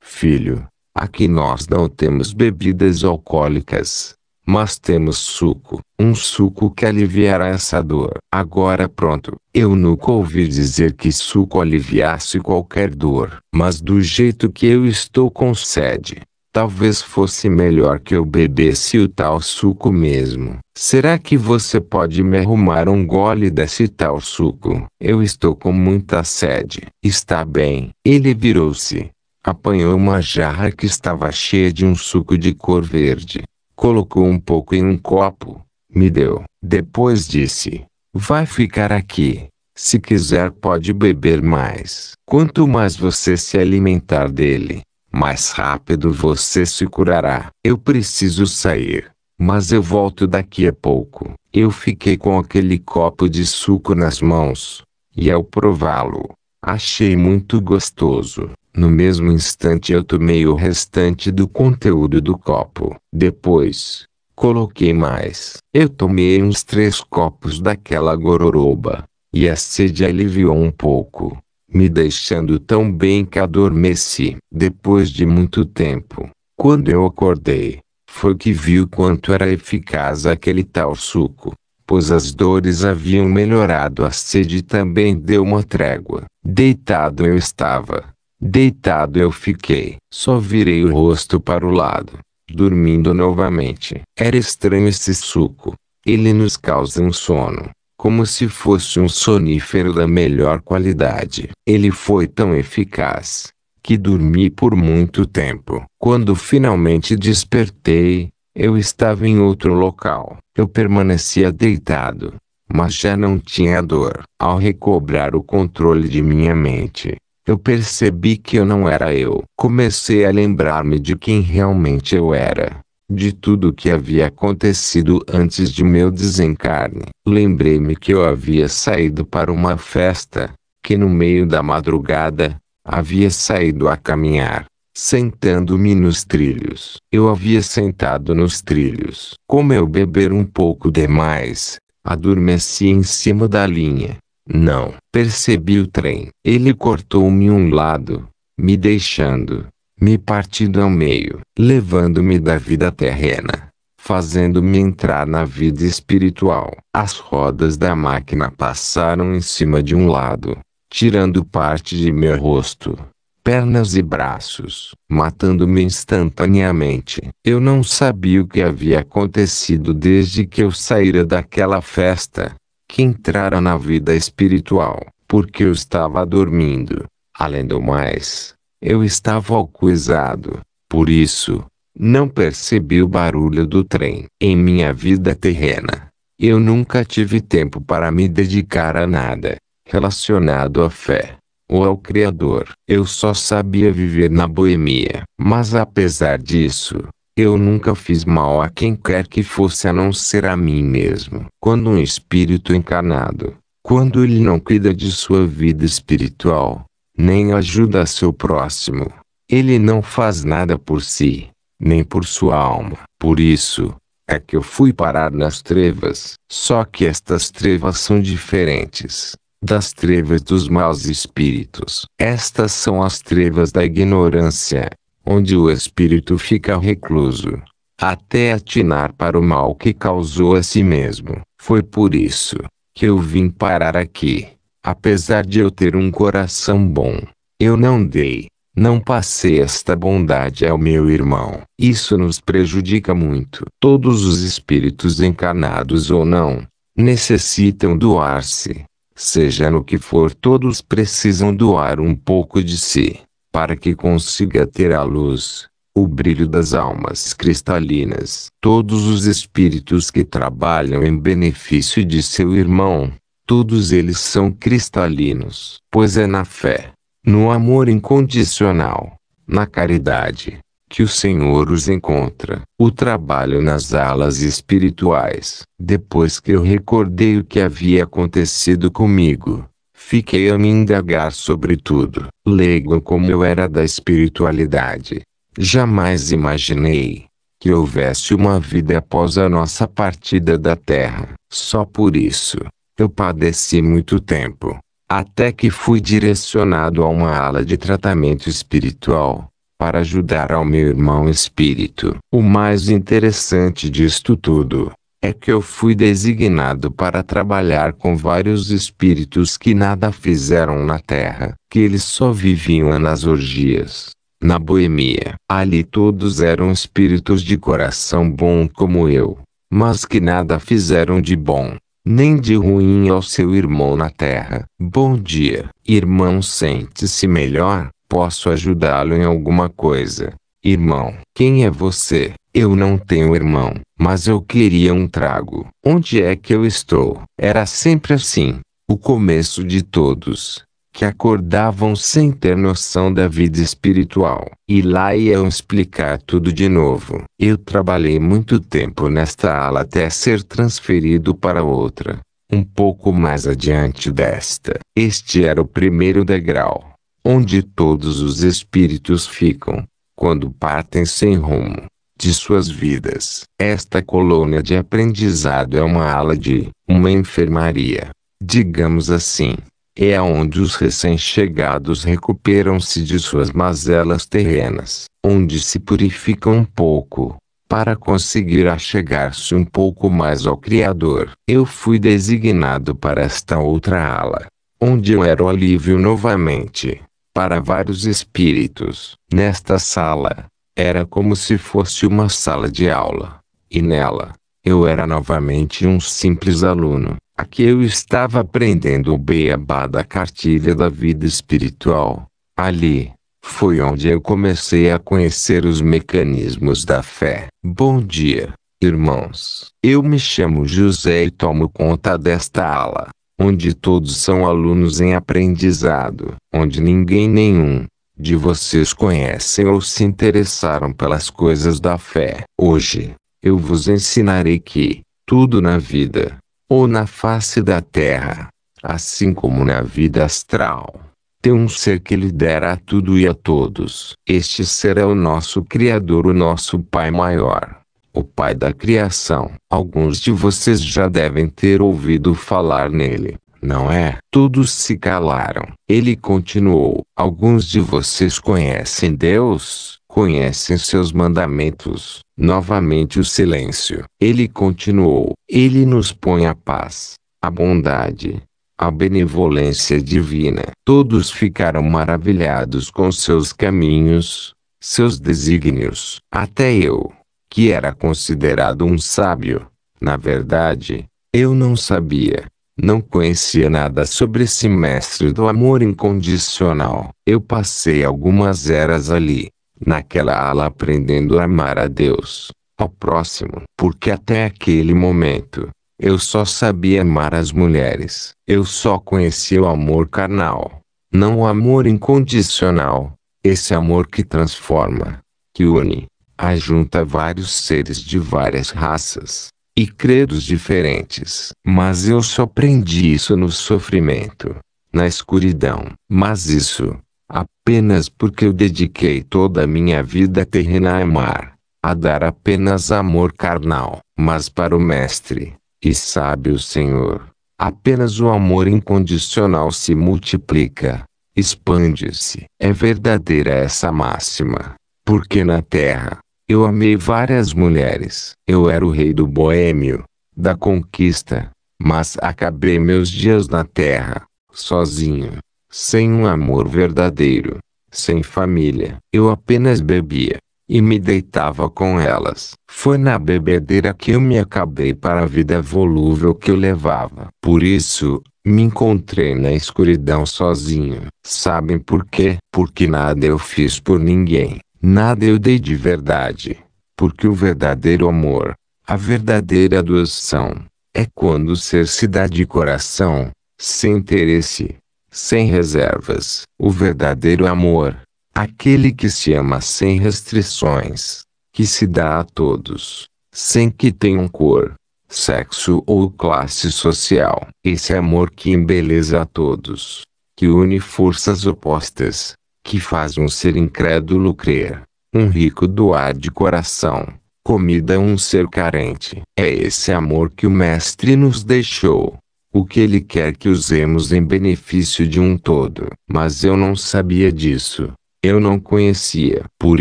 Filho, aqui nós não temos bebidas alcoólicas, mas temos suco, um suco que aliviará essa dor. Agora pronto, eu nunca ouvi dizer que suco aliviasse qualquer dor, mas do jeito que eu estou com sede, talvez fosse melhor que eu bebesse o tal suco mesmo. Será que você pode me arrumar um gole desse tal suco? Eu estou com muita sede. Está bem. Ele virou-se, apanhou uma jarra que estava cheia de um suco de cor verde, colocou um pouco em um copo, me deu. Depois disse: vai ficar aqui. Se quiser pode beber mais. Quanto mais você se alimentar dele, mais rápido você se curará. Eu preciso sair, mas eu volto daqui a pouco. Eu fiquei com aquele copo de suco nas mãos, e ao prová-lo, achei muito gostoso. No mesmo instante eu tomei o restante do conteúdo do copo. Depois, Coloquei mais. Eu tomei uns 3 copos daquela gororoba, e a sede aliviou um pouco, me deixando tão bem que adormeci. Depois de muito tempo, quando eu acordei, foi que vi o quanto era eficaz aquele tal suco, pois as dores haviam melhorado, a sede também deu uma trégua. Deitado eu estava. Deitado eu fiquei. Só virei o rosto para o lado, dormindo novamente. Era estranho esse suco. Ele nos causa um sono, como se fosse um sonífero da melhor qualidade. Ele foi tão eficaz que dormi por muito tempo. Quando finalmente despertei, eu estava em outro local. Eu permanecia deitado, mas já não tinha dor. Ao recobrar o controle de minha mente, eu percebi que eu não era eu. Comecei a lembrar-me de quem realmente eu era, de tudo o que havia acontecido antes de meu desencarne. Lembrei-me que eu havia saído para uma festa, que no meio da madrugada, havia saído a caminhar, sentando-me nos trilhos. Eu havia sentado nos trilhos. Como eu beber um pouco demais, adormeci em cima da linha. Não percebi o trem. Ele cortou-me um lado, me deixando, me partindo ao meio, levando-me da vida terrena, fazendo-me entrar na vida espiritual. As rodas da máquina passaram em cima de um lado, tirando parte de meu rosto, pernas e braços, matando-me instantaneamente. Eu não sabia o que havia acontecido desde que eu saíra daquela festa, que entrara na vida espiritual, porque eu estava dormindo. Além do mais, eu estava alcoolizado. Por isso, não percebi o barulho do trem. Em minha vida terrena, eu nunca tive tempo para me dedicar a nada relacionado à fé ou ao Criador. Eu só sabia viver na boemia. Mas apesar disso, eu nunca fiz mal a quem quer que fosse a não ser a mim mesmo. Quando um espírito encarnado, quando ele não cuida de sua vida espiritual, nem ajuda seu próximo, ele não faz nada por si, nem por sua alma. Por isso, é que eu fui parar nas trevas. Só que estas trevas são diferentes das trevas dos maus espíritos. Estas são as trevas da ignorância, onde o espírito fica recluso, até atinar para o mal que causou a si mesmo. Foi por isso que eu vim parar aqui. Apesar de eu ter um coração bom, eu não passei esta bondade ao meu irmão. Isso nos prejudica muito. Todos os espíritos encarnados ou não, necessitam doar-se. Seja no que for, todos precisam doar um pouco de si, para que consiga ter a luz, o brilho das almas cristalinas. Todos os espíritos que trabalham em benefício de seu irmão, todos eles são cristalinos, pois é na fé, no amor incondicional, na caridade, que o Senhor os encontra. O trabalho nas alas espirituais. Depois que eu recordei o que havia acontecido comigo, fiquei a me indagar sobre tudo. Leigo como eu era da espiritualidade, jamais imaginei que houvesse uma vida após a nossa partida da Terra. Só por isso, eu padeci muito tempo, até que fui direcionado a uma ala de tratamento espiritual, para ajudar ao meu irmão espírito. O mais interessante disto tudo é que eu fui designado para trabalhar com vários espíritos que nada fizeram na Terra, que eles só viviam nas orgias, na boemia. Ali todos eram espíritos de coração bom como eu, mas que nada fizeram de bom, nem de ruim ao seu irmão na Terra. Bom dia, irmão, sente-se melhor? Posso ajudá-lo em alguma coisa? Irmão, quem é você? Eu não tenho irmão, mas eu queria um trago. Onde é que eu estou? Era sempre assim, o começo de todos, que acordavam sem ter noção da vida espiritual. E lá iam explicar tudo de novo. Eu trabalhei muito tempo nesta ala até ser transferido para outra, um pouco mais adiante desta. Este era o primeiro degrau, onde todos os espíritos ficam, quando partem sem rumo, de suas vidas. Esta colônia de aprendizado é uma ala de uma enfermaria, digamos assim. É onde os recém-chegados recuperam-se de suas mazelas terrenas, onde se purificam um pouco, para conseguir achegar-se um pouco mais ao Criador. Eu fui designado para esta outra ala, onde eu era o alívio novamente, para vários espíritos. Nesta sala, era como se fosse uma sala de aula, e nela, eu era novamente um simples aluno. Aqui eu estava aprendendo o beabá da cartilha da vida espiritual. Ali, foi onde eu comecei a conhecer os mecanismos da fé. Bom dia, irmãos. Eu me chamo José e tomo conta desta ala, onde todos são alunos em aprendizado, onde ninguém nenhum de vocês conhecem ou se interessaram pelas coisas da fé. Hoje, eu vos ensinarei que tudo na vida, ou na face da terra, assim como na vida astral, tem um ser que lidera a tudo e a todos. Este ser é o nosso Criador, o nosso Pai maior, o Pai da criação. Alguns de vocês já devem ter ouvido falar nele, não é? Todos se calaram. Ele continuou: alguns de vocês conhecem Deus? Conhecem seus mandamentos? Novamente o silêncio. Ele continuou: ele nos põe a paz, a bondade, a benevolência divina. Todos ficaram maravilhados com seus caminhos, seus desígnios. Até eu, que era considerado um sábio, na verdade, eu não sabia. Não conhecia nada sobre esse mestre do amor incondicional. Eu passei algumas eras ali, naquela ala, aprendendo a amar a Deus, ao próximo. Porque até aquele momento, eu só sabia amar as mulheres. Eu só conhecia o amor carnal, não o amor incondicional. Esse amor que transforma, que une, ajunta vários seres de várias raças e credos diferentes. Mas eu só aprendi isso no sofrimento, na escuridão. Mas isso, apenas porque eu dediquei toda a minha vida terrena a amar, a dar apenas amor carnal. Mas para o Mestre, e sabe o Senhor, apenas o amor incondicional se multiplica, expande-se. É verdadeira essa máxima, porque na Terra, eu amei várias mulheres. Eu era o rei do boêmio, da conquista, mas acabei meus dias na terra, sozinho, sem um amor verdadeiro, sem família. Eu apenas bebia, e me deitava com elas. Foi na bebedeira que eu me acabei para a vida volúvel que eu levava. Por isso, me encontrei na escuridão sozinho. Sabem por quê? Porque nada eu fiz por ninguém. Nada eu dei de verdade, porque o verdadeiro amor, a verdadeira doação, é quando o ser se dá de coração, sem interesse, sem reservas. O verdadeiro amor, aquele que se ama sem restrições, que se dá a todos, sem que tenham cor, sexo ou classe social. Esse amor que embeleza a todos, que une forças opostas, que faz um ser incrédulo crer, um rico doar de coração, comida a um ser carente. É esse amor que o Mestre nos deixou, o que ele quer que usemos em benefício de um todo. Mas eu não sabia disso, eu não conhecia. Por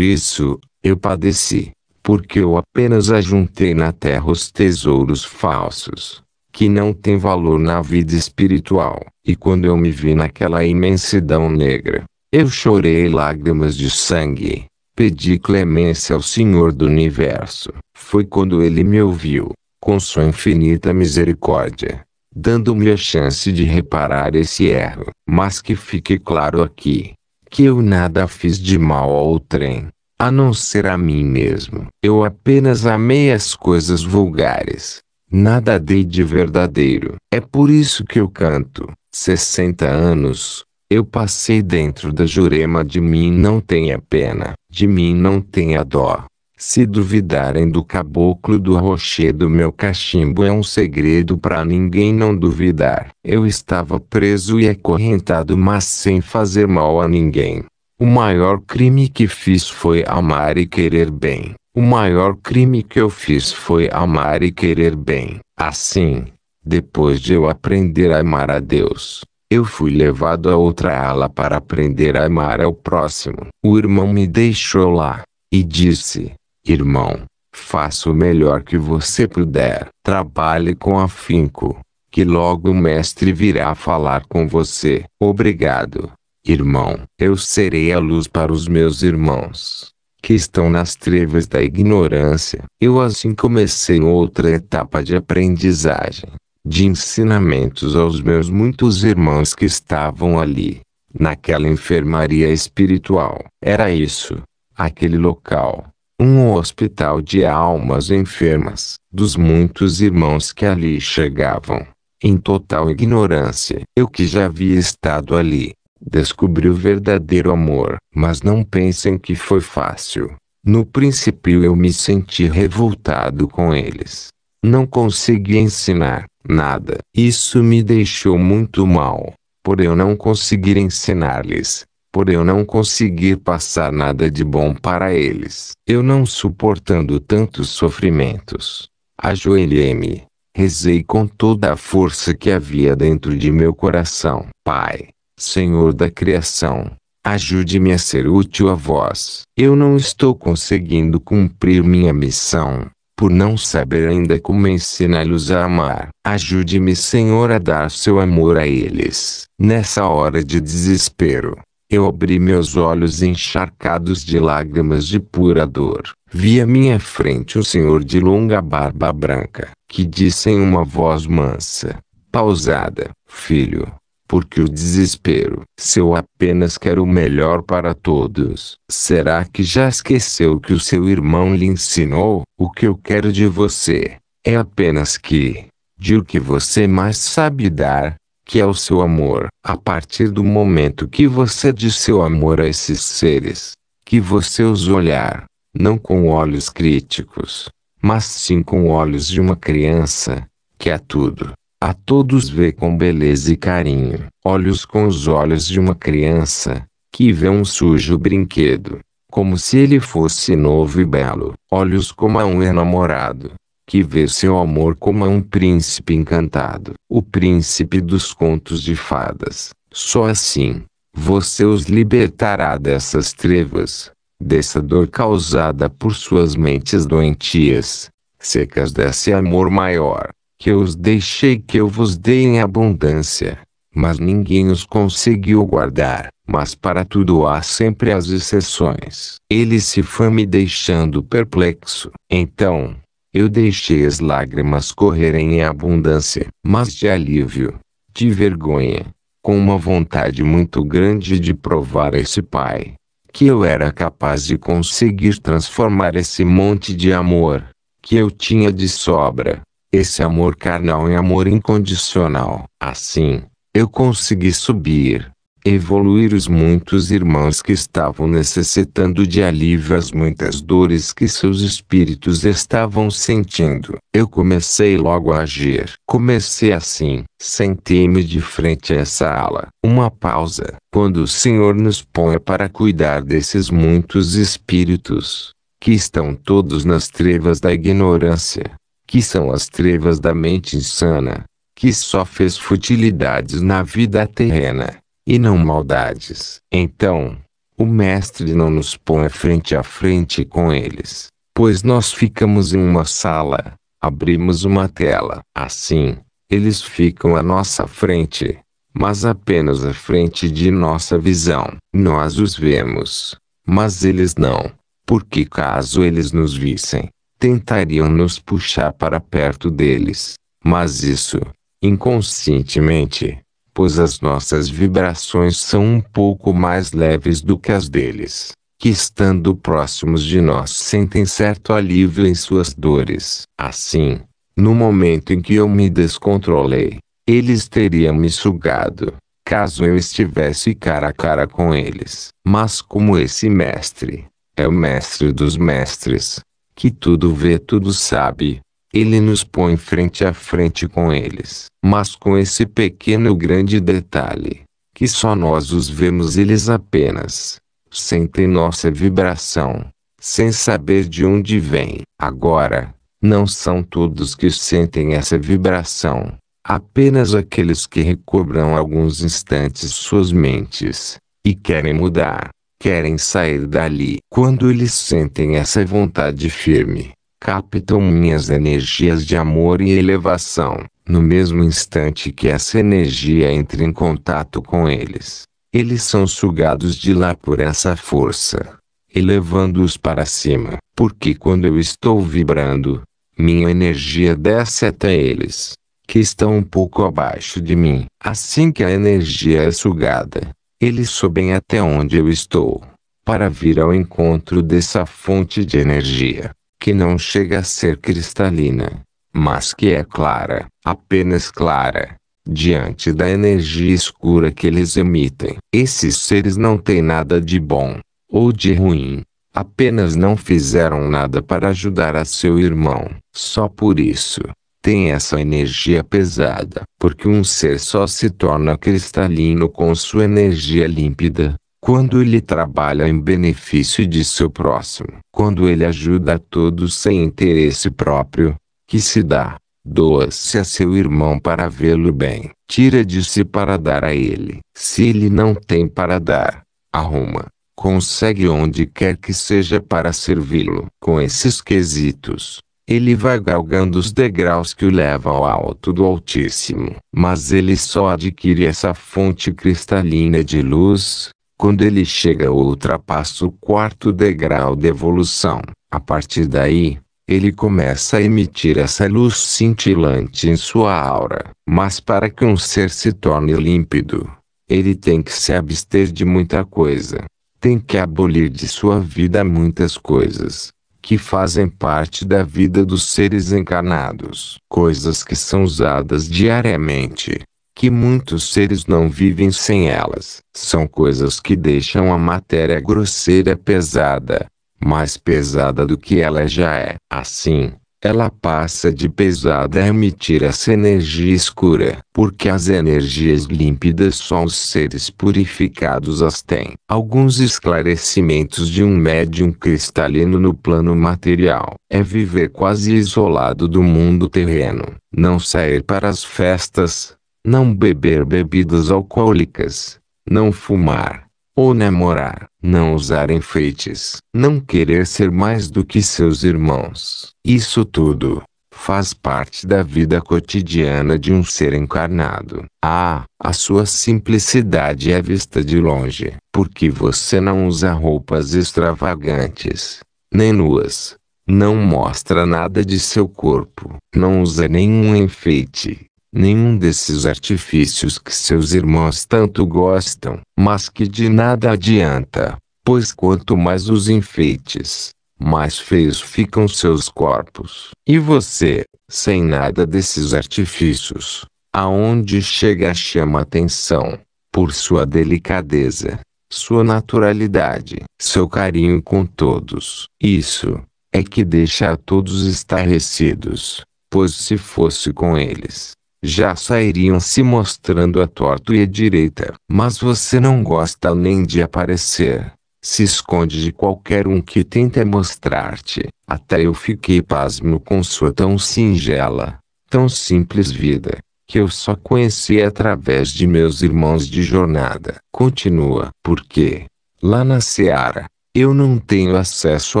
isso, eu padeci, porque eu apenas ajuntei na terra os tesouros falsos, que não têm valor na vida espiritual. E quando eu me vi naquela imensidão negra, eu chorei lágrimas de sangue, pedi clemência ao Senhor do Universo. Foi quando ele me ouviu, com sua infinita misericórdia, dando-me a chance de reparar esse erro. Mas que fique claro aqui, que eu nada fiz de mal ao trem, a não ser a mim mesmo. Eu apenas amei as coisas vulgares, nada dei de verdadeiro. É por isso que eu canto. 60 anos. Eu passei dentro da Jurema. De mim não tenha pena, de mim não tenha dó. Se duvidarem do caboclo do rochedo, meu cachimbo é um segredo para ninguém não duvidar. Eu estava preso e acorrentado, mas sem fazer mal a ninguém. O maior crime que fiz foi amar e querer bem. O maior crime que eu fiz foi amar e querer bem. Assim, depois de eu aprender a amar a Deus, eu fui levado a outra ala para aprender a amar ao próximo. O irmão me deixou lá e disse: irmão, faça o melhor que você puder. Trabalhe com afinco, que logo o mestre virá falar com você. Obrigado, irmão. Eu serei a luz para os meus irmãos que estão nas trevas da ignorância. Eu assim comecei outra etapa de aprendizagem, de ensinamentos aos meus muitos irmãos que estavam ali, naquela enfermaria espiritual. Era isso, aquele local, um hospital de almas enfermas, dos muitos irmãos que ali chegavam, em total ignorância. Eu que já havia estado ali, descobri o verdadeiro amor. Mas não pensem que foi fácil. No princípio eu me senti revoltado com eles. Não consegui ensinar nada. Isso me deixou muito mal, por eu não conseguir ensinar-lhes, por eu não conseguir passar nada de bom para eles. Eu não suportando tantos sofrimentos, ajoelhei-me, rezei com toda a força que havia dentro de meu coração. Pai, Senhor da criação, ajude-me a ser útil a vós. Eu não estou conseguindo cumprir minha missão, por não saber ainda como ensiná-los a amar. Ajude-me, Senhor, a dar seu amor a eles. Nessa hora de desespero, eu abri meus olhos encharcados de lágrimas de pura dor. Vi à minha frente um senhor de longa barba branca, que disse em uma voz mansa, pausada: filho, porque o desespero? Se eu apenas quero o melhor para todos, será que já esqueceu que o seu irmão lhe ensinou? O que eu quero de você é apenas que dê o que você mais sabe dar, que é o seu amor. A partir do momento que você diz seu amor a esses seres, que você os olhar, não com olhos críticos, mas sim com olhos de uma criança, que é tudo, a todos vê com beleza e carinho. Olhos com os olhos de uma criança, que vê um sujo brinquedo, como se ele fosse novo e belo. Olhos como a um enamorado, que vê seu amor como a um príncipe encantado. O príncipe dos contos de fadas. Só assim, você os libertará dessas trevas, dessa dor causada por suas mentes doentias, secas desse amor maior, que eu os deixei, que eu vos dei em abundância, mas ninguém os conseguiu guardar. Mas para tudo há sempre as exceções. Ele se foi me deixando perplexo. Então, eu deixei as lágrimas correrem em abundância, mas de alívio, de vergonha, com uma vontade muito grande de provar a esse pai, que eu era capaz de conseguir transformar esse monte de amor, que eu tinha de sobra, esse amor carnal em amor incondicional. Assim, eu consegui subir, evoluir os muitos irmãos que estavam necessitando de alívio às muitas dores que seus espíritos estavam sentindo. Eu comecei logo a agir. Comecei assim. Sentei-me de frente a essa ala. Uma pausa. Quando o Senhor nos põe para cuidar desses muitos espíritos, que estão todos nas trevas da ignorância, que são as trevas da mente insana, que só fez futilidades na vida terrena, e não maldades. Então, o Mestre não nos põe frente a frente com eles, pois nós ficamos em uma sala, abrimos uma tela. Assim, eles ficam à nossa frente, mas apenas à frente de nossa visão. Nós os vemos, mas eles não, porque caso eles nos vissem, tentariam nos puxar para perto deles, mas isso, inconscientemente, pois as nossas vibrações são um pouco mais leves do que as deles, que estando próximos de nós sentem certo alívio em suas dores. Assim, no momento em que eu me descontrolei, eles teriam me sugado, caso eu estivesse cara a cara com eles. Mas como esse mestre é o mestre dos mestres, que tudo vê, tudo sabe, ele nos põe frente a frente com eles. Mas com esse pequeno grande detalhe, que só nós os vemos, eles apenas sentem nossa vibração, sem saber de onde vem. Agora, não são todos que sentem essa vibração. Apenas aqueles que recobram alguns instantes suas mentes, e querem mudar, querem sair dali. Quando eles sentem essa vontade firme, captam minhas energias de amor e elevação. No mesmo instante que essa energia entra em contato com eles, eles são sugados de lá por essa força, elevando-os para cima. Porque quando eu estou vibrando, minha energia desce até eles, que estão um pouco abaixo de mim. Assim que a energia é sugada, eles sobem até onde eu estou, para vir ao encontro dessa fonte de energia, que não chega a ser cristalina, mas que é clara, apenas clara, diante da energia escura que eles emitem. Esses seres não têm nada de bom, ou de ruim, apenas não fizeram nada para ajudar a seu irmão. Só por isso, tem essa energia pesada. Porque um ser só se torna cristalino com sua energia límpida, quando ele trabalha em benefício de seu próximo. Quando ele ajuda a todos sem interesse próprio, que se dá, doa-se a seu irmão para vê-lo bem. Tira de si para dar a ele. Se ele não tem para dar, arruma, consegue onde quer que seja para servi-lo. Com esses quesitos, ele vai galgando os degraus que o levam ao alto do Altíssimo. Mas ele só adquire essa fonte cristalina de luz quando ele chega ou ultrapassa o quarto degrau de evolução. A partir daí, ele começa a emitir essa luz cintilante em sua aura. Mas para que um ser se torne límpido, ele tem que se abster de muita coisa. Tem que abolir de sua vida muitas coisas que fazem parte da vida dos seres encarnados. Coisas que são usadas diariamente, que muitos seres não vivem sem elas. São coisas que deixam a matéria grosseira pesada, mais pesada do que ela já é. Assim, ela passa de pesada a emitir essa energia escura. Porque as energias límpidas só os seres purificados as têm. Alguns esclarecimentos de um médium cristalino no plano material é viver quase isolado do mundo terreno, não sair para as festas, não beber bebidas alcoólicas, não fumar, ou namorar, não usar enfeites, não querer ser mais do que seus irmãos. Isso tudo faz parte da vida cotidiana de um ser encarnado. A sua simplicidade é vista de longe, porque você não usa roupas extravagantes, nem nuas, não mostra nada de seu corpo, não usa nenhum enfeite, nenhum desses artifícios que seus irmãos tanto gostam, mas que de nada adianta, pois quanto mais os enfeites, mais feios ficam seus corpos. E você, sem nada desses artifícios, aonde chega chama atenção, por sua delicadeza, sua naturalidade, seu carinho com todos. Isso é que deixa a todos estarrecidos, pois se fosse com eles, já sairiam se mostrando a torto e à direita. Mas você não gosta nem de aparecer, se esconde de qualquer um que tenta mostrar-te. Até eu fiquei pasmo com sua tão singela, tão simples vida, que eu só conheci através de meus irmãos de jornada. Continua. Porque, lá na Seara, eu não tenho acesso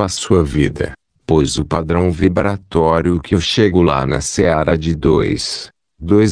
à sua vida, pois o padrão vibratório que eu chego lá na Seara de 2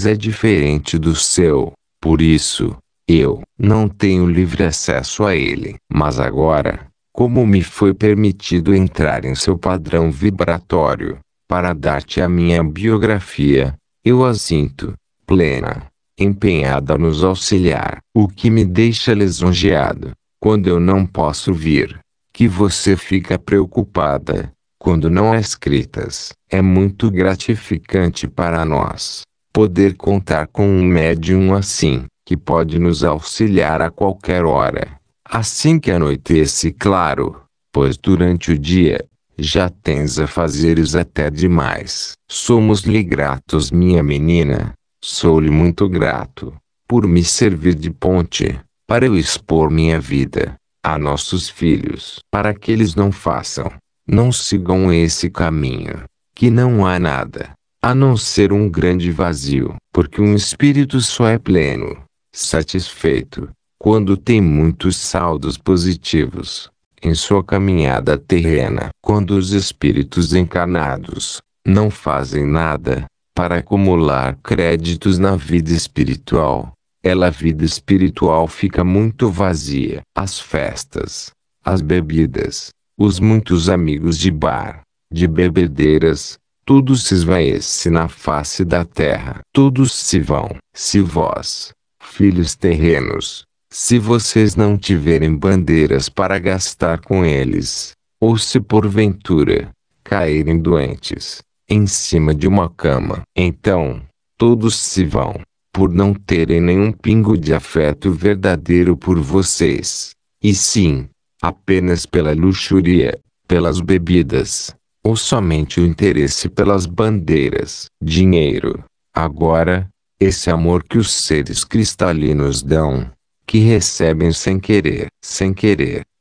é diferente do seu. Por isso, eu não tenho livre acesso a ele. Mas agora, como me foi permitido entrar em seu padrão vibratório, para dar-te a minha biografia, eu a sinto, plena, empenhada a nos auxiliar. O que me deixa lisonjeado, quando eu não posso vir, que você fica preocupada, quando não há escritas. É muito gratificante para nós poder contar com um médium assim, que pode nos auxiliar a qualquer hora, assim que anoitece, claro, pois durante o dia, já tens a fazeres até demais. Somos-lhe gratos, minha menina, sou-lhe muito grato, por me servir de ponte, para eu expor minha vida, a nossos filhos, para que eles não façam, não sigam esse caminho, que não há nada, a não ser um grande vazio, porque um espírito só é pleno, satisfeito, quando tem muitos saldos positivos em sua caminhada terrena. Quando os espíritos encarnados não fazem nada para acumular créditos na vida espiritual, a vida espiritual fica muito vazia. As festas, as bebidas, os muitos amigos de bar, de bebedeiras, tudo se esvaece na face da terra. Todos se vão. Se vós, filhos terrenos, se vocês não tiverem bandeiras para gastar com eles, ou se porventura caírem doentes em cima de uma cama, então todos se vão, por não terem nenhum pingo de afeto verdadeiro por vocês, e sim, apenas pela luxúria, pelas bebidas, ou somente o interesse pelas bandeiras, dinheiro. Agora, esse amor que os seres cristalinos dão, que recebem sem querer,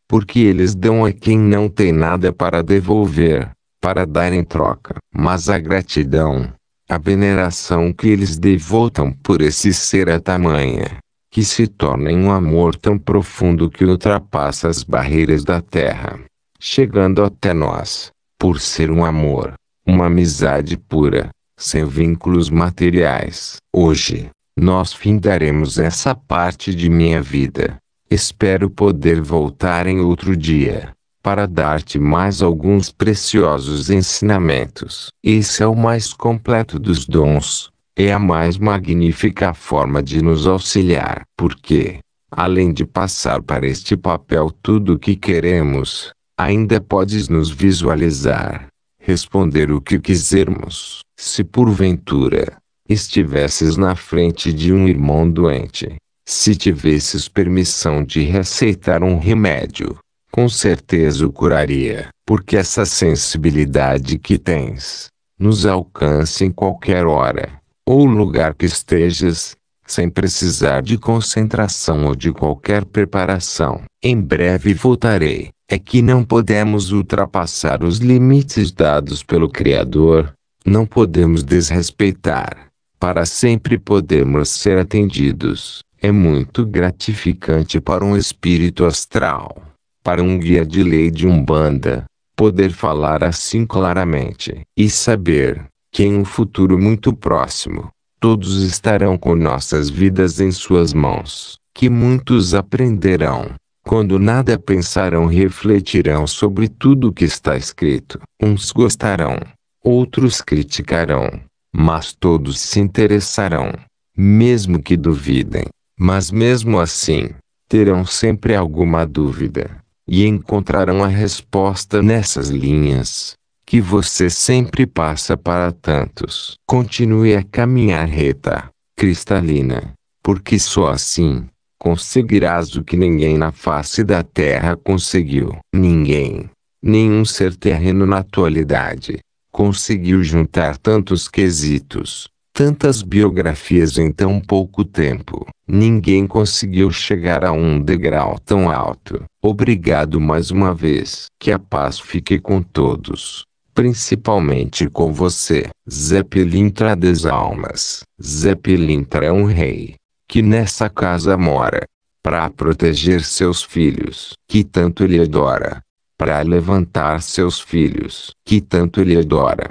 porque eles dão a quem não tem nada para devolver, para dar em troca. Mas a gratidão, a veneração que eles devotam por esse ser é tamanha, que se torna em um amor tão profundo que ultrapassa as barreiras da terra, chegando até nós, por ser um amor, uma amizade pura, sem vínculos materiais. Hoje, nós findaremos essa parte de minha vida. Espero poder voltar em outro dia, para dar-te mais alguns preciosos ensinamentos. Esse é o mais completo dos dons, é a mais magnífica forma de nos auxiliar. Porque, além de passar para este papel tudo o que queremos, ainda podes nos visualizar, responder o que quisermos. Se porventura estivesses na frente de um irmão doente, se tivesses permissão de receitar um remédio, com certeza o curaria, porque essa sensibilidade que tens, nos alcança em qualquer hora, ou lugar que estejas, sem precisar de concentração ou de qualquer preparação. Em breve voltarei. É que não podemos ultrapassar os limites dados pelo Criador, não podemos desrespeitar, para sempre podermos ser atendidos. É muito gratificante para um espírito astral, para um guia de lei de Umbanda, poder falar assim claramente e saber que em um futuro muito próximo, todos estarão com nossas vidas em suas mãos, que muitos aprenderão. Quando nada pensarão, refletirão sobre tudo o que está escrito. Uns gostarão, outros criticarão, mas todos se interessarão, mesmo que duvidem. Mas mesmo assim, terão sempre alguma dúvida, e encontrarão a resposta nessas linhas, que você sempre passa para tantos. Continue a caminhar reta, cristalina, porque só assim conseguirás o que ninguém na face da terra conseguiu. Ninguém, nenhum ser terreno na atualidade, conseguiu juntar tantos quesitos, tantas biografias em tão pouco tempo. Ninguém conseguiu chegar a um degrau tão alto. Obrigado mais uma vez. Que a paz fique com todos, principalmente com você. Zé Pilintra das Almas. Zé Pilintra é um rei que nessa casa mora, para proteger seus filhos, que tanto ele adora, para levantar seus filhos, que tanto ele adora,